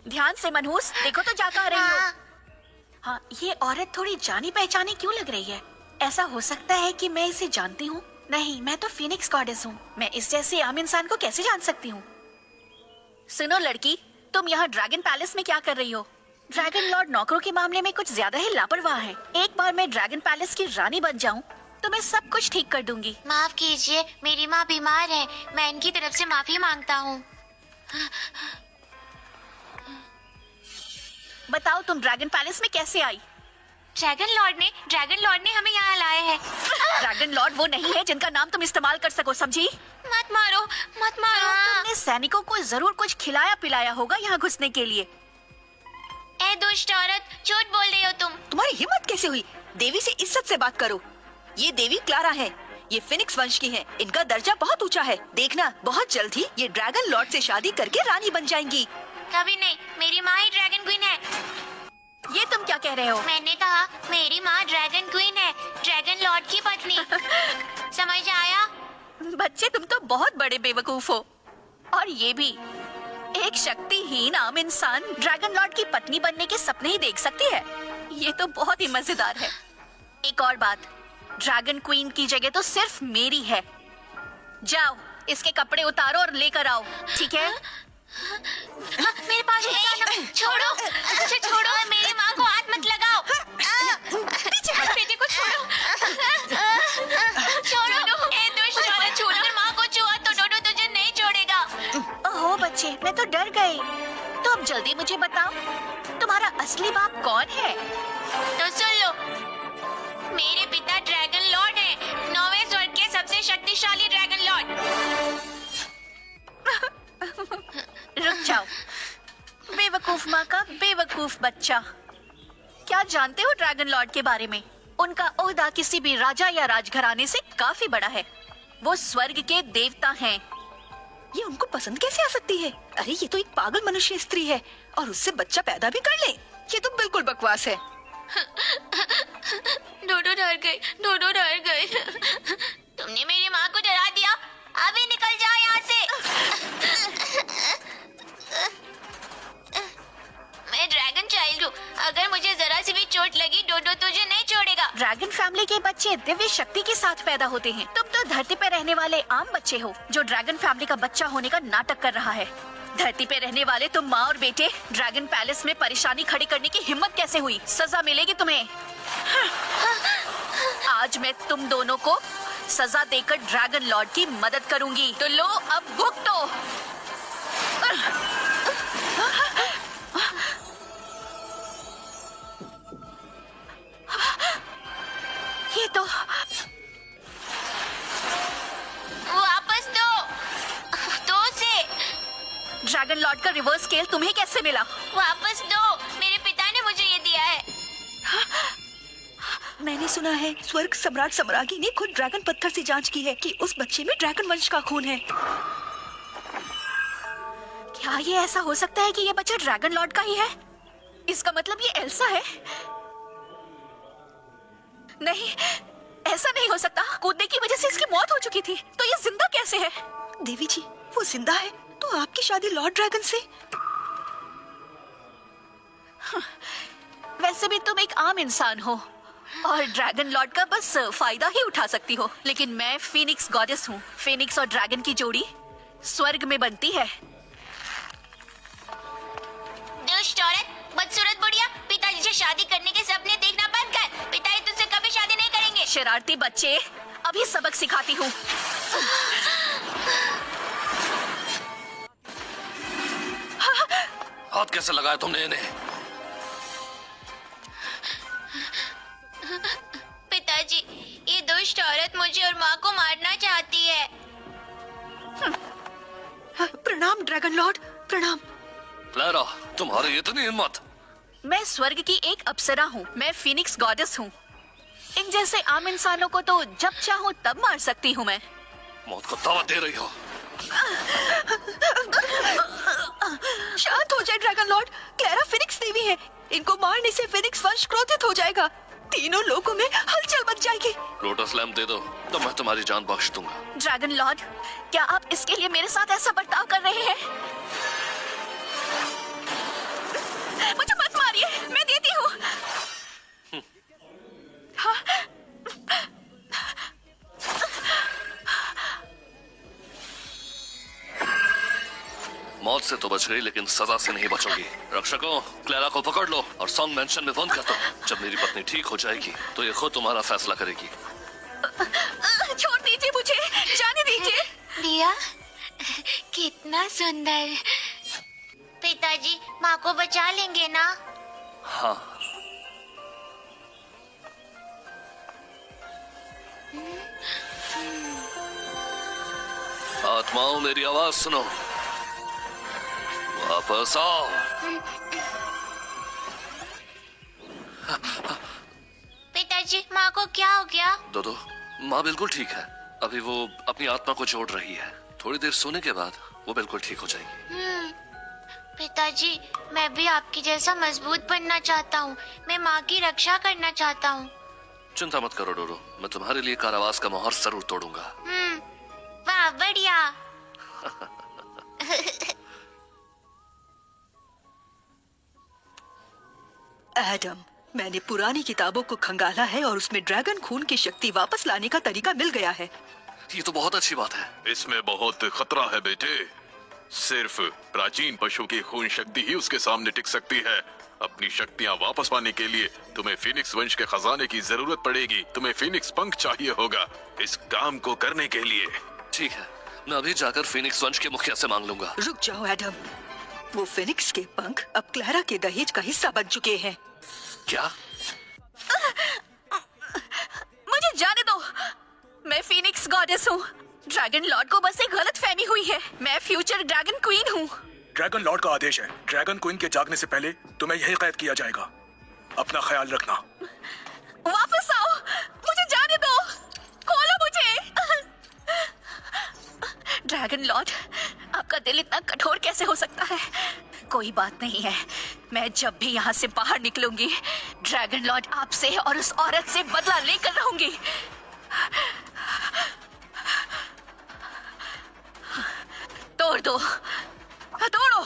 E: ध्यान से मनहूस, देखो तो जा कहाँ रही हो।
H: हाँ।
E: हाँ, ये औरत थोड़ी जानी पहचानी क्यों लग रही है? ऐसा हो सकता है कि मैं इसे जानती हूँ। नहीं, मैं तो फीनिक्स गॉडेस हूँ। मैं इस जैसे आम इंसान को कैसे जान सकती हूँ? सुनो लड़की, तुम यहाँ ड्रैगन पैलेस में क्या कर रही हो? ड्रैगन लॉर्ड नौकरों के मामले में कुछ ज्यादा ही लापरवाह है। एक बार मैं ड्रैगन पैलेस की रानी बन जाऊँ तो मैं सब कुछ ठीक कर दूंगी।
H: माफ कीजिए, मेरी माँ बीमार है। मैं इनकी तरफ से माफी मांगता हूँ।
E: बताओ तुम ड्रैगन पैलेस में कैसे आई?
H: ड्रैगन लॉर्ड ने हमें यहाँ लाए हैं।
E: ड्रैगन लॉर्ड वो नहीं है जिनका नाम तुम इस्तेमाल कर सको, समझी?
H: मत मारो, मत मारो।
E: तुमने सैनिकों को जरूर कुछ खिलाया पिलाया होगा यहाँ घुसने के लिए।
H: ए दुष्ट औरत, झूठ बोल रही हो तुम।
D: तुम्हारी हिम्मत कैसे हुई? देवी से इज्जत से बात करो। ये देवी क्लारा है, ये फिनिक्स वंश की है। इनका दर्जा बहुत ऊंचा है। देखना, बहुत जल्द ही ये ड्रैगन लॉर्ड से शादी करके रानी बन जाएंगी।
H: कभी नहीं, मेरी माँ ही ड्रैगन क्वीन है।
E: ये तुम क्या कह रहे हो?
H: मैंने कहा मेरी माँ ड्रैगन क्वीन है, ड्रैगन लॉर्ड की पत्नी। समझ आया?
E: बच्चे तुम तो बहुत बड़े बेवकूफ हो। और ये भी, एक शक्तिहीन आम इंसान ड्रैगन लॉर्ड की पत्नी बनने के सपने ही देख सकती है। ये तो बहुत ही मजेदार है। एक और बात, ड्रैगन क्वीन की जगह तो सिर्फ मेरी है। जाओ, इसके कपड़े उतारो और लेकर आओ, ठीक है?
H: मेरे पास छोड़ो, मुझे छोड़ो। मेरी माँ को हाथ मत लगाओ। बेटे को छोड़ो। छोड़ो। ए दुष्ट औरत, अगर माँ को छुआ तो डोडो तुझे नहीं छोड़ेगा।
E: ओहो बच्चे, मैं तो डर गई। तो अब जल्दी मुझे बताओ, तुम्हारा असली बाप कौन है?
H: तो सुन लो, मेरे पिता ड्रैगन लॉर्ड हैं, 9वें स्वर्ग के सबसे शक्तिशाली ड्रैगन लॉर्ड।
E: रुक जाओ, बेवकूफ माँ का बेवकूफ बच्चा। क्या जानते हो ड्रैगन लॉर्ड के बारे में? उनका ओहदा किसी भी राजा या राजघराने से काफी बड़ा है। वो स्वर्ग के देवता हैं।
D: ये उनको पसंद कैसे आ सकती है? अरे ये तो एक पागल मनुष्य स्त्री है और उससे बच्चा पैदा भी कर ले। ये तो बिल्कुल बकवास है।
H: डोडो डर गई, डोडो डर गई। तुमने मेरी माँ को डरा दिया। अभी निकल जाओ यहाँ से। मैं ड्रैगन चाइल्ड हूँ। अगर मुझे जरा सी भी चोट लगी, डोडो तुझे नहीं छोड़ेगा।
E: ड्रैगन फैमिली के बच्चे दिव्य शक्ति के साथ पैदा होते हैं। तुम तो धरती पे रहने वाले आम बच्चे हो जो ड्रैगन फैमिली का बच्चा होने का नाटक कर रहा है। धरती पे रहने वाले तुम माँ और बेटे ड्रैगन पैलेस में परेशानी खड़ी करने की हिम्मत कैसे हुई? सजा मिलेगी तुम्हें। आज मैं तुम दोनों को सजा देकर ड्रैगन लॉर्ड की मदद करूंगी। तो लो, अब भुगतो। ये तो
H: वापस दो, दो से।
E: ड्रैगन लॉर्ड का रिवर्स स्केल तुम्हें कैसे मिला?
H: वापस दो, मेरे पिता ने मुझे ये दिया है।
D: मैंने सुना है स्वर्ग सम्राट सम्राज्ञी ने खुद ड्रैगन पत्थर से जांच की है कि उस बच्चे में ड्रैगन वंश का खून है।
E: क्या ये ऐसा हो सकता है कि ये बच्चा ड्रैगन लॉर्ड का ही है? इसका मतलब ये एल्सा है? नहीं, ऐसा नहीं हो सकता। कूदने की वजह से इसकी मौत हो चुकी थी, तो ये जिंदा कैसे है?
D: देवी जी, वो जिंदा है तो आपकी शादी लॉर्ड ड्रैगन से?
E: वैसे भी तुम एक आम इंसान हो और ड्रैगन लॉर्ड का बस फायदा ही उठा सकती हो, लेकिन मैं फीनिक्स गॉडेस हूँ। फीनिक्स और ड्रैगन की जोड़ी स्वर्ग में बनती है।
H: दुष्ट औरत, बदसूरत बुढ़िया, पिताजी से शादी करने के सपने देखना बंद कर। पिताजी तुझसे कभी शादी नहीं करेंगे।
E: शरारती बच्चे, अभी सबक सिखाती हूँ।
B: हाथ कैसे लगाया तुमने इन्हें?
H: पिताजी, ये दुष्ट औरत मुझे और माँ को मारना चाहती है।
D: प्रणाम ड्रैगन लॉर्ड, प्रणाम।
B: क्लैरा, तुम्हारी इतनी हिम्मत?
E: मैं स्वर्ग की एक अप्सरा हूँ। मैं फीनिक्स गॉडेस हूँ। इन जैसे आम इंसानों को तो जब चाहूँ तब मार सकती हूँ मैं।
B: मौत को दावत दे रही हो?
D: शांत हो जाए ड्रैगन लॉर्ड। क्लैरा फिनिक्स देवी है। इनको मारने से फिनिक्स वंश क्रोधित हो जाएगा। तीनों लोगों में हलचल मच जाएगी।
B: लोटस लैम्प दे दो तो मैं तुम्हारी जान बख्श दूंगा।
E: ड्रैगन लॉर्ड, क्या आप इसके लिए मेरे साथ ऐसा बर्ताव कर रहे हैं? मुझे मत मारिए, मैं देती हूँ। हाँ।
B: मौत से तो बच गई, लेकिन सजा से नहीं बचोगी। रक्षकों, क्लैरा को पकड़ लो और सॉन्ग मेंशन में बंद कर दो। जब मेरी पत्नी ठीक हो जाएगी तो ये खुद तुम्हारा फैसला करेगी।
E: छोड़ दीजिए मुझे, जाने दीजिए।
H: दिया, कितना सुंदर। पिताजी माँ को बचा लेंगे ना?
B: हाँ। आत्माओं मेरी आवाज सुनो, वापस आओ।
H: पिताजी माँ को क्या हो गया?
B: दो माँ बिल्कुल ठीक है। अभी वो अपनी आत्मा को जोड़ रही है। थोड़ी देर सोने के बाद वो बिल्कुल ठीक हो जाएगी।
H: पिताजी मैं भी आपकी जैसा मजबूत बनना चाहता हूँ। मैं माँ की रक्षा करना चाहता हूँ।
B: चिंता मत करो डोडो, मैं तुम्हारे लिए कारावास का मोहर जरूर तोड़ूंगा।
H: वाह बढ़िया।
D: एडम, मैंने पुरानी किताबों को खंगाला है और उसमें ड्रैगन खून की शक्ति वापस लाने का तरीका मिल गया है।
B: ये तो बहुत अच्छी बात है।
F: इसमें बहुत खतरा है बेटे। सिर्फ प्राचीन पशु की खून शक्ति ही उसके सामने टिक सकती है। अपनी शक्तियाँ वापस पाने के लिए तुम्हें फीनिक्स वंश के खजाने की जरूरत पड़ेगी। तुम्हें फीनिक्स पंख चाहिए होगा इस काम को करने के लिए।
B: ठीक है, मैं अभी जाकर फीनिक्स वंश के मुखिया से मांग लूंगा।
D: रुक जाओ एडम, वो फिनिक्स के पंख अब क्लैरा के दहेज का हिस्सा बन चुके हैं।
B: क्या?
E: मुझे जाने दो, मैं फीनिक्स गॉडेस हूँ। ड्रैगन लॉर्ड को बस एक गलत फहमी हुई है। मैं फ्यूचर ड्रैगन क्वीन हूँ।
C: ड्रैगन लॉर्ड का आदेश है, ड्रैगन क्वीन के जागने से पहले तुम्हें यही कैद किया जाएगा। अपना ख्याल रखना।
E: वापस आओ, मुझे जाने दो, खोलो मुझे। ड्रैगन लॉर्ड, आपका दिल इतना कठोर कैसे हो सकता है? कोई बात नहीं है, मैं जब भी यहाँ से बाहर निकलूंगी ड्रैगन लॉर्ड आपसे और उस औरत से बदला लेकर रहूंगी। तोड़ दो, तोड़ो।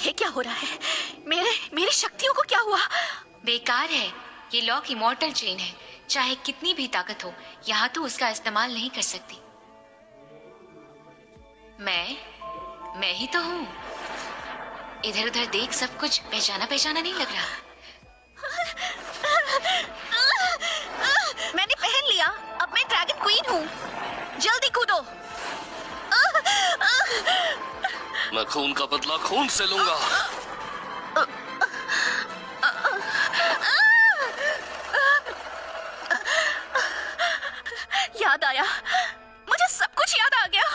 E: ये क्या हो रहा है? मेरी शक्तियों को क्या हुआ?
A: बेकार है, ये लॉक इमॉर्टल चेन है। चाहे कितनी भी ताकत हो, यहाँ तो उसका इस्तेमाल नहीं कर सकती। मैं ही तो हूँ। इधर उधर देख सब कुछ पहचाना पहचाना नहीं लग रहा।
E: मैंने पहन लिया, अब मैं ड्रैगन क्वीन हूँ। जल्दी कूदो।
B: मैं खून का बदला खून से लूंगा।
E: याद आया, मुझे सब कुछ याद आ गया।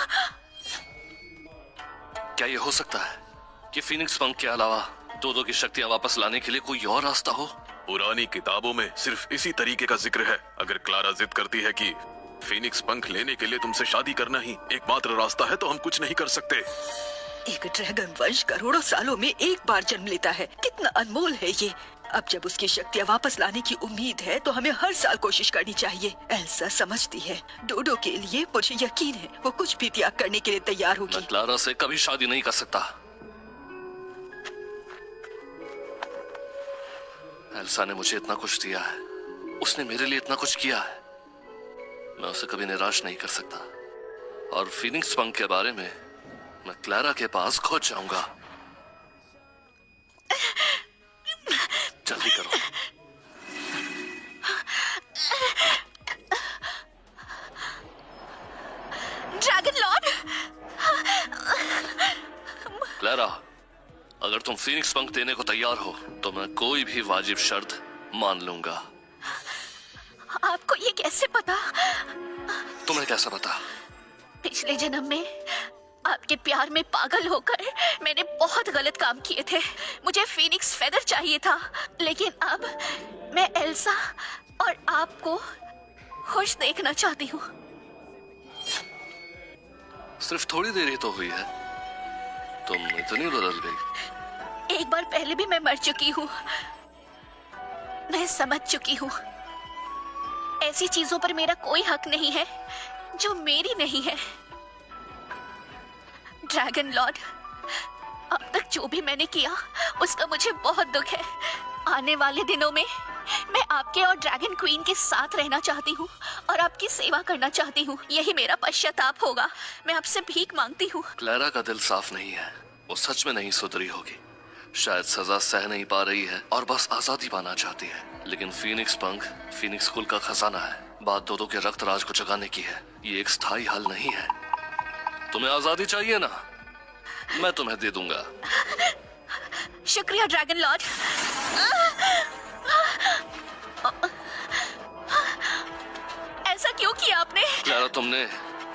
B: क्या ये हो सकता है कि फीनिक्स पंख के अलावा दो की शक्तियां वापस लाने के लिए कोई और रास्ता हो?
F: पुरानी किताबों में सिर्फ इसी तरीके का जिक्र है। अगर क्लारा जिद करती है कि फीनिक्स पंख लेने के लिए तुमसे शादी करना ही एकमात्र रास्ता है, तो हम कुछ नहीं कर सकते।
D: एक ड्रैगन वंश करोड़ों सालों में एक बार जन्म लेता है। कितना अनमोल है ये। अब जब उसकी शक्तियाँ वापस लाने की उम्मीद है तो हमें हर साल कोशिश करनी चाहिए। एल्सा समझती है। डोडो के लिए मुझे यकीन है वो कुछ भी त्याग करने के लिए तैयार होगी।
B: मैं क्लारा से कभी शादी नहीं कर सकता। एल्सा ने मुझे इतना कुछ दिया है, उसने मेरे लिए इतना कुछ किया है। मैं उसे कभी निराश नहीं कर सकता। और फीनिक्स पंख के बारे में मैं क्लारा के पास खोज जाऊंगा। जल्दी करो।
E: ड्रैगन लॉर्ड,
B: क्लारा, अगर तुम फीनिक्स पंख देने को तैयार हो तो मैं कोई भी वाजिब शर्त मान लूंगा।
E: आपको ये कैसे पता?
B: तुम्हें कैसा पता?
E: पिछले जन्म में आपके प्यार में पागल होकर मैंने बहुत गलत काम किए थे। मुझे फीनिक्स फेदर चाहिए था, लेकिन अब मैं एल्सा और आपको खुश देखना चाहती हूँ।
B: सिर्फ थोड़ी देर ही तो हुई है, तुम इतनी बदल गई।
E: एक बार पहले भी मैं मर चुकी हूँ। मैं समझ चुकी हूँ ऐसी चीजों पर मेरा कोई हक नहीं है जो मेरी नहीं है। ड्रैगन लॉर्ड, अब तक जो भी मैंने किया उसका मुझे बहुत दुख है। आने वाले दिनों में मैं आपके और ड्रैगन क्वीन के साथ रहना चाहती हूँ और आपकी सेवा करना चाहती हूँ। यही मेरा पश्चाताप होगा। मैं आपसे भीख मांगती हूँ।
B: क्लारा का दिल साफ नहीं है, वो सच में नहीं सुधरी होगी। शायद सजा सह नहीं पा रही है और बस आजादी पाना चाहती है। लेकिन फीनिक्स पंख फीनिक्स कुल का खजाना है। बात दो के रक्त राज को जगाने की है। ये एक स्थायी हल नहीं है। तुम्हें आजादी चाहिए ना, मैं तुम्हें दे दूंगा।
E: शुक्रिया ड्रैगन लॉर्ड। ऐसा क्यों किया आपने?
B: क्लारा, तुमने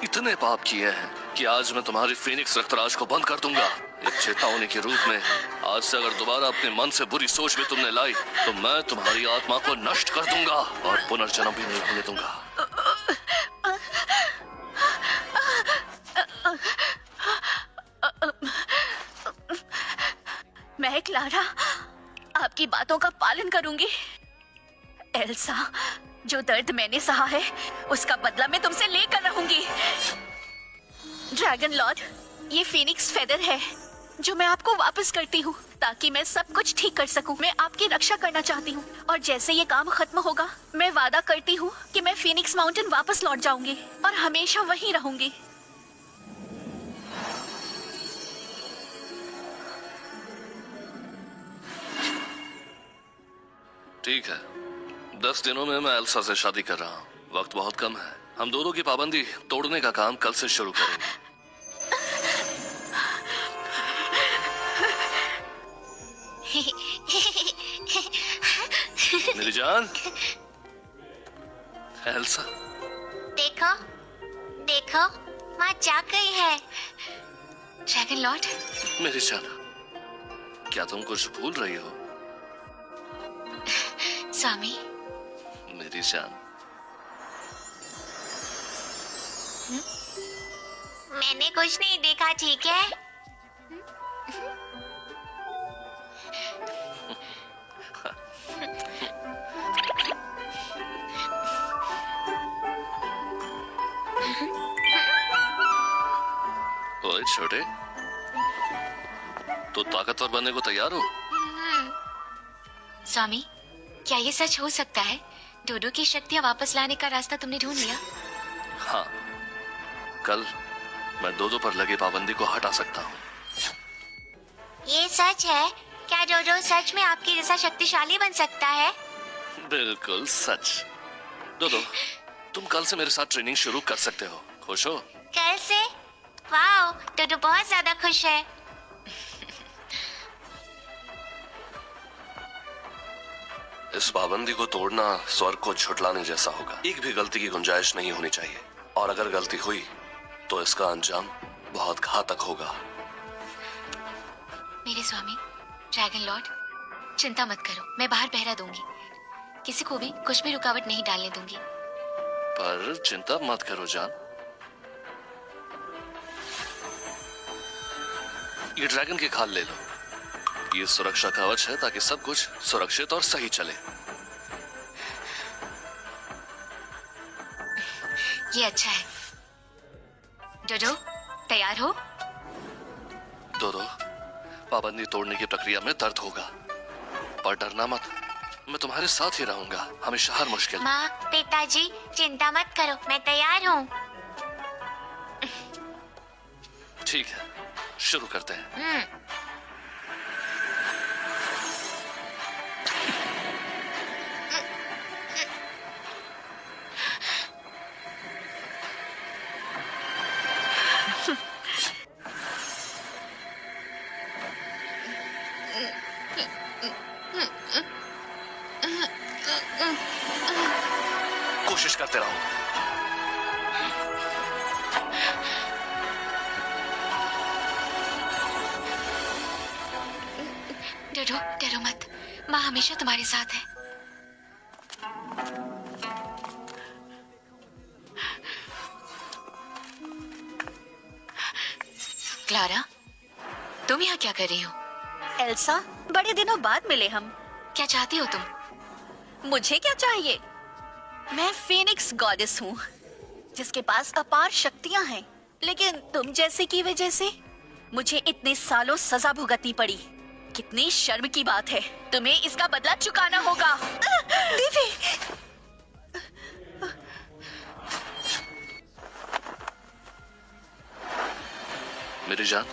B: इतने पाप किए हैं कि आज मैं तुम्हारी फीनिक्स रक्तराज को बंद कर दूंगा। एक चेतावनी के रूप में आज से अगर दोबारा अपने मन से बुरी सोच भी तुमने लाई तो मैं तुम्हारी आत्मा को नष्ट कर दूंगा और पुनर्जन्म भी नहीं होने दूंगा।
E: मैं क्लारा आपकी बातों का पालन करूंगी। एल्सा, जो दर्द मैंने सहा है उसका बदला मैं तुमसे लेकर रहूंगी। ड्रैगन लॉर्ड, ये फीनिक्स फेदर है जो मैं आपको वापस करती हूँ ताकि मैं सब कुछ ठीक कर सकूं। मैं आपकी रक्षा करना चाहती हूँ और जैसे ये काम खत्म होगा मैं वादा करती हूँ कि मैं फीनिक्स माउंटेन वापस लौट जाऊंगी और हमेशा वहीं रहूंगी।
B: ठीक है, 10 दिनों में मैं एल्सा से शादी कर रहा हूँ। वक्त बहुत कम है। हम दोनों की पाबंदी तोड़ने का काम कल से शुरू करेंगे। मेरी जान, एल्सा,
H: देखो देखो, माँ जाग गई है।
A: ड्रैगन लॉर्ड,
B: मेरी जान, क्या तुम कुछ भूल रही हो?
A: स्वामी,
B: मेरी जान,
H: मैंने कुछ नहीं देखा, ठीक है?
B: ओए छोटे, तो ताकतवर बनने को तैयार हो?
A: स्वामी, क्या ये सच हो सकता है? डोडो की शक्तियाँ वापस लाने का रास्ता तुमने ढूंढ लिया?
B: हाँ, कल मैं डोडो पर लगी पाबंदी को हटा सकता हूँ।
H: ये सच है? क्या डोडो सच में आपके जैसा शक्तिशाली बन सकता है?
B: बिल्कुल सच। डोडो, तुम कल से मेरे साथ ट्रेनिंग शुरू कर सकते हो। खुश हो?
H: कल से? वाओ, डोडो बहुत ज्यादा खुश है।
B: इस पाबंदी को तोड़ना स्वर्ग को झुठलाने जैसा होगा। एक भी गलती की गुंजाइश नहीं होनी चाहिए और अगर गलती हुई तो इसका अंजाम बहुत घातक होगा।
A: मेरे स्वामी, ड्रैगन लॉर्ड, चिंता मत करो, मैं बाहर पहरा दूंगी। किसी को भी कुछ भी रुकावट नहीं डालने दूंगी।
B: पर चिंता मत करो जान, ये ड्रैगन की खाल ले लो। ये सुरक्षा कवच है ताकि सब कुछ सुरक्षित और सही चले।
A: ये अच्छा है। डोडो, तैयार हो?
B: डोडो, पाबंदी तोड़ने की प्रक्रिया में दर्द होगा, पर डरना मत। मैं तुम्हारे साथ ही रहूंगा, हमेशा हर मुश्किल।
H: माँ, पिताजी, चिंता मत करो, मैं तैयार हूँ।
B: ठीक है, शुरू करते हैं। कोशिश करते रहो।
A: डरो, डरो मत, माँ हमेशा तुम्हारे साथ है। क्लारा, तुम यहाँ क्या कर रही हो?
E: एल्सा, बड़े दिनों बाद मिले हम।
A: क्या चाहती हो तुम?
E: मुझे क्या चाहिए? मैं फीनिक्स गॉडेस हूँ जिसके पास अपार शक्तियाँ हैं, लेकिन तुम जैसे की वजह से मुझे इतने सालों सजा भुगतनी पड़ी। कितनी शर्म की बात है। तुम्हें इसका बदला चुकाना होगा। देवी,
B: मेरी जान,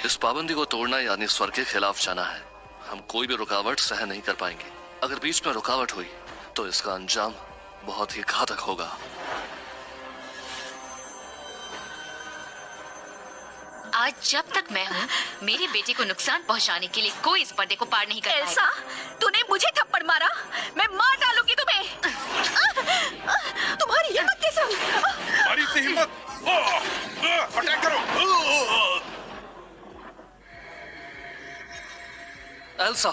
B: इस पाबंदी को तोड़ना यानी स्वर्ग के खिलाफ जाना है। हम कोई भी रुकावट सहन नहीं कर पाएंगे। अगर बीच में रुकावट हुई तो इसका अंजाम बहुत ही घातक होगा।
A: आज जब तक मैं हूँ, मेरे बेटे को नुकसान पहुँचाने के लिए कोई इस पर्दे को पार नहीं कर
E: एल्सा,
A: पाएगा।
E: तूने मुझे थप्पड़ मारा, मैं मार डालूंगी तुम्हें। तुम्हारी हिम्मत कैसे हुई?
I: हमारी इतनी हिम्मत, अटैक करो।
B: एल्सा,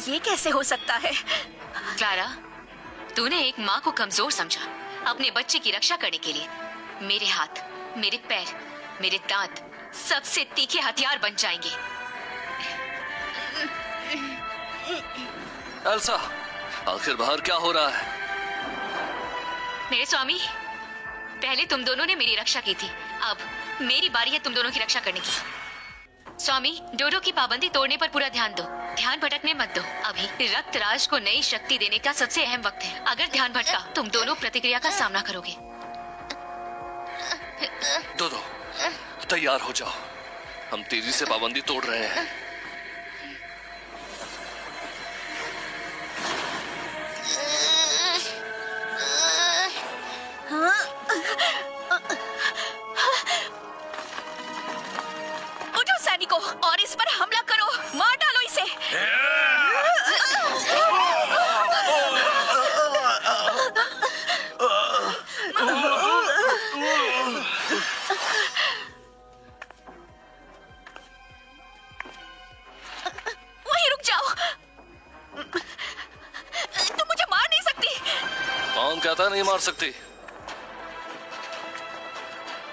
E: ये कैसे हो सकता है?
A: क्लारा, तूने एक माँ को कमजोर समझा अपने बच्चे की रक्षा करने के लिए। मेरे हाथ, मेरे पैर, मेरे दांत सबसे तीखे हथियार बन जाएंगे।
B: एल्सा, आखिर बाहर क्या हो रहा है?
A: मेरे स्वामी, पहले तुम दोनों ने मेरी रक्षा की थी, अब मेरी बारी है तुम दोनों की रक्षा करने की। स्वामी, डोडो की पाबंदी तोड़ने पर पूरा ध्यान दो, ध्यान भटकने मत दो। अभी रक्तराज को नई शक्ति देने का सबसे अहम वक्त है। अगर ध्यान भटका, तुम दोनों प्रतिक्रिया का सामना करोगे।
B: दो तैयार हो जाओ, हम तेजी से पाबंदी तोड़ रहे हैं।
E: उठो सैनिकों, और इस पर हमला करो, मार डालो इसे। वहीं रुक जाओ, तुम मुझे मार नहीं सकती।
B: कौन कहता नहीं मार सकती?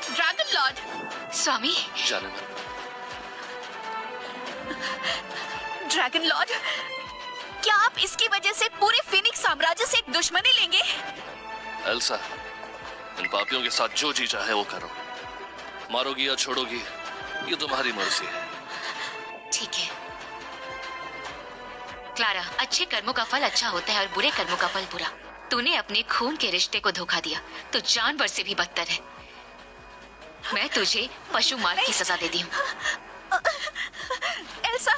E: Dragon Lord.
A: स्वामी,
B: जाने मन।
E: ड्रैगन लॉर्ड, क्या आप इसकी वजह से पूरे फिनिक्स साम्राज्य से एक दुश्मनी लेंगे?
B: एल्सा, इन पापियों के साथ जो जी चाहे वो करो। मारोगी या छोड़ोगी, ये तुम्हारी मर्जी है।
A: ठीक है। क्लारा, अच्छे कर्मों का फल अच्छा होता है और बुरे कर्मों का फल बुरा। तूने अपने खून के रिश्ते को धोखा दिया तो जानवर से भी बदतर है। मैं तुझे पशु मार की सजा दे दी हूँ।
E: एल्सा,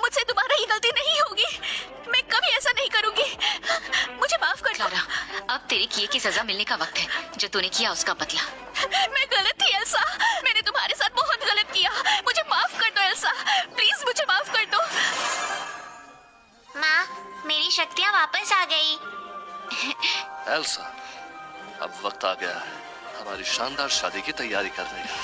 E: मुझसे दोबारा ये गलती नहीं होगी, मैं कभी ऐसा नहीं करूंगी, मुझे माफ कर दो।
A: क्लारा, अब तेरे किए की सजा मिलने का वक्त है। जो तूने किया उसका बदला।
E: मैं गलत थी एल्सा, मैंने तुम्हारे साथ बहुत गलत किया, मुझे माफ कर दो एल्सा, प्लीज मुझे माफ कर दो।
H: माँ, मेरी शक्तियाँ वापस आ गई।
B: एल्सा, अब वक्त आ गया है हमारी शानदार शादी की तैयारी करने का।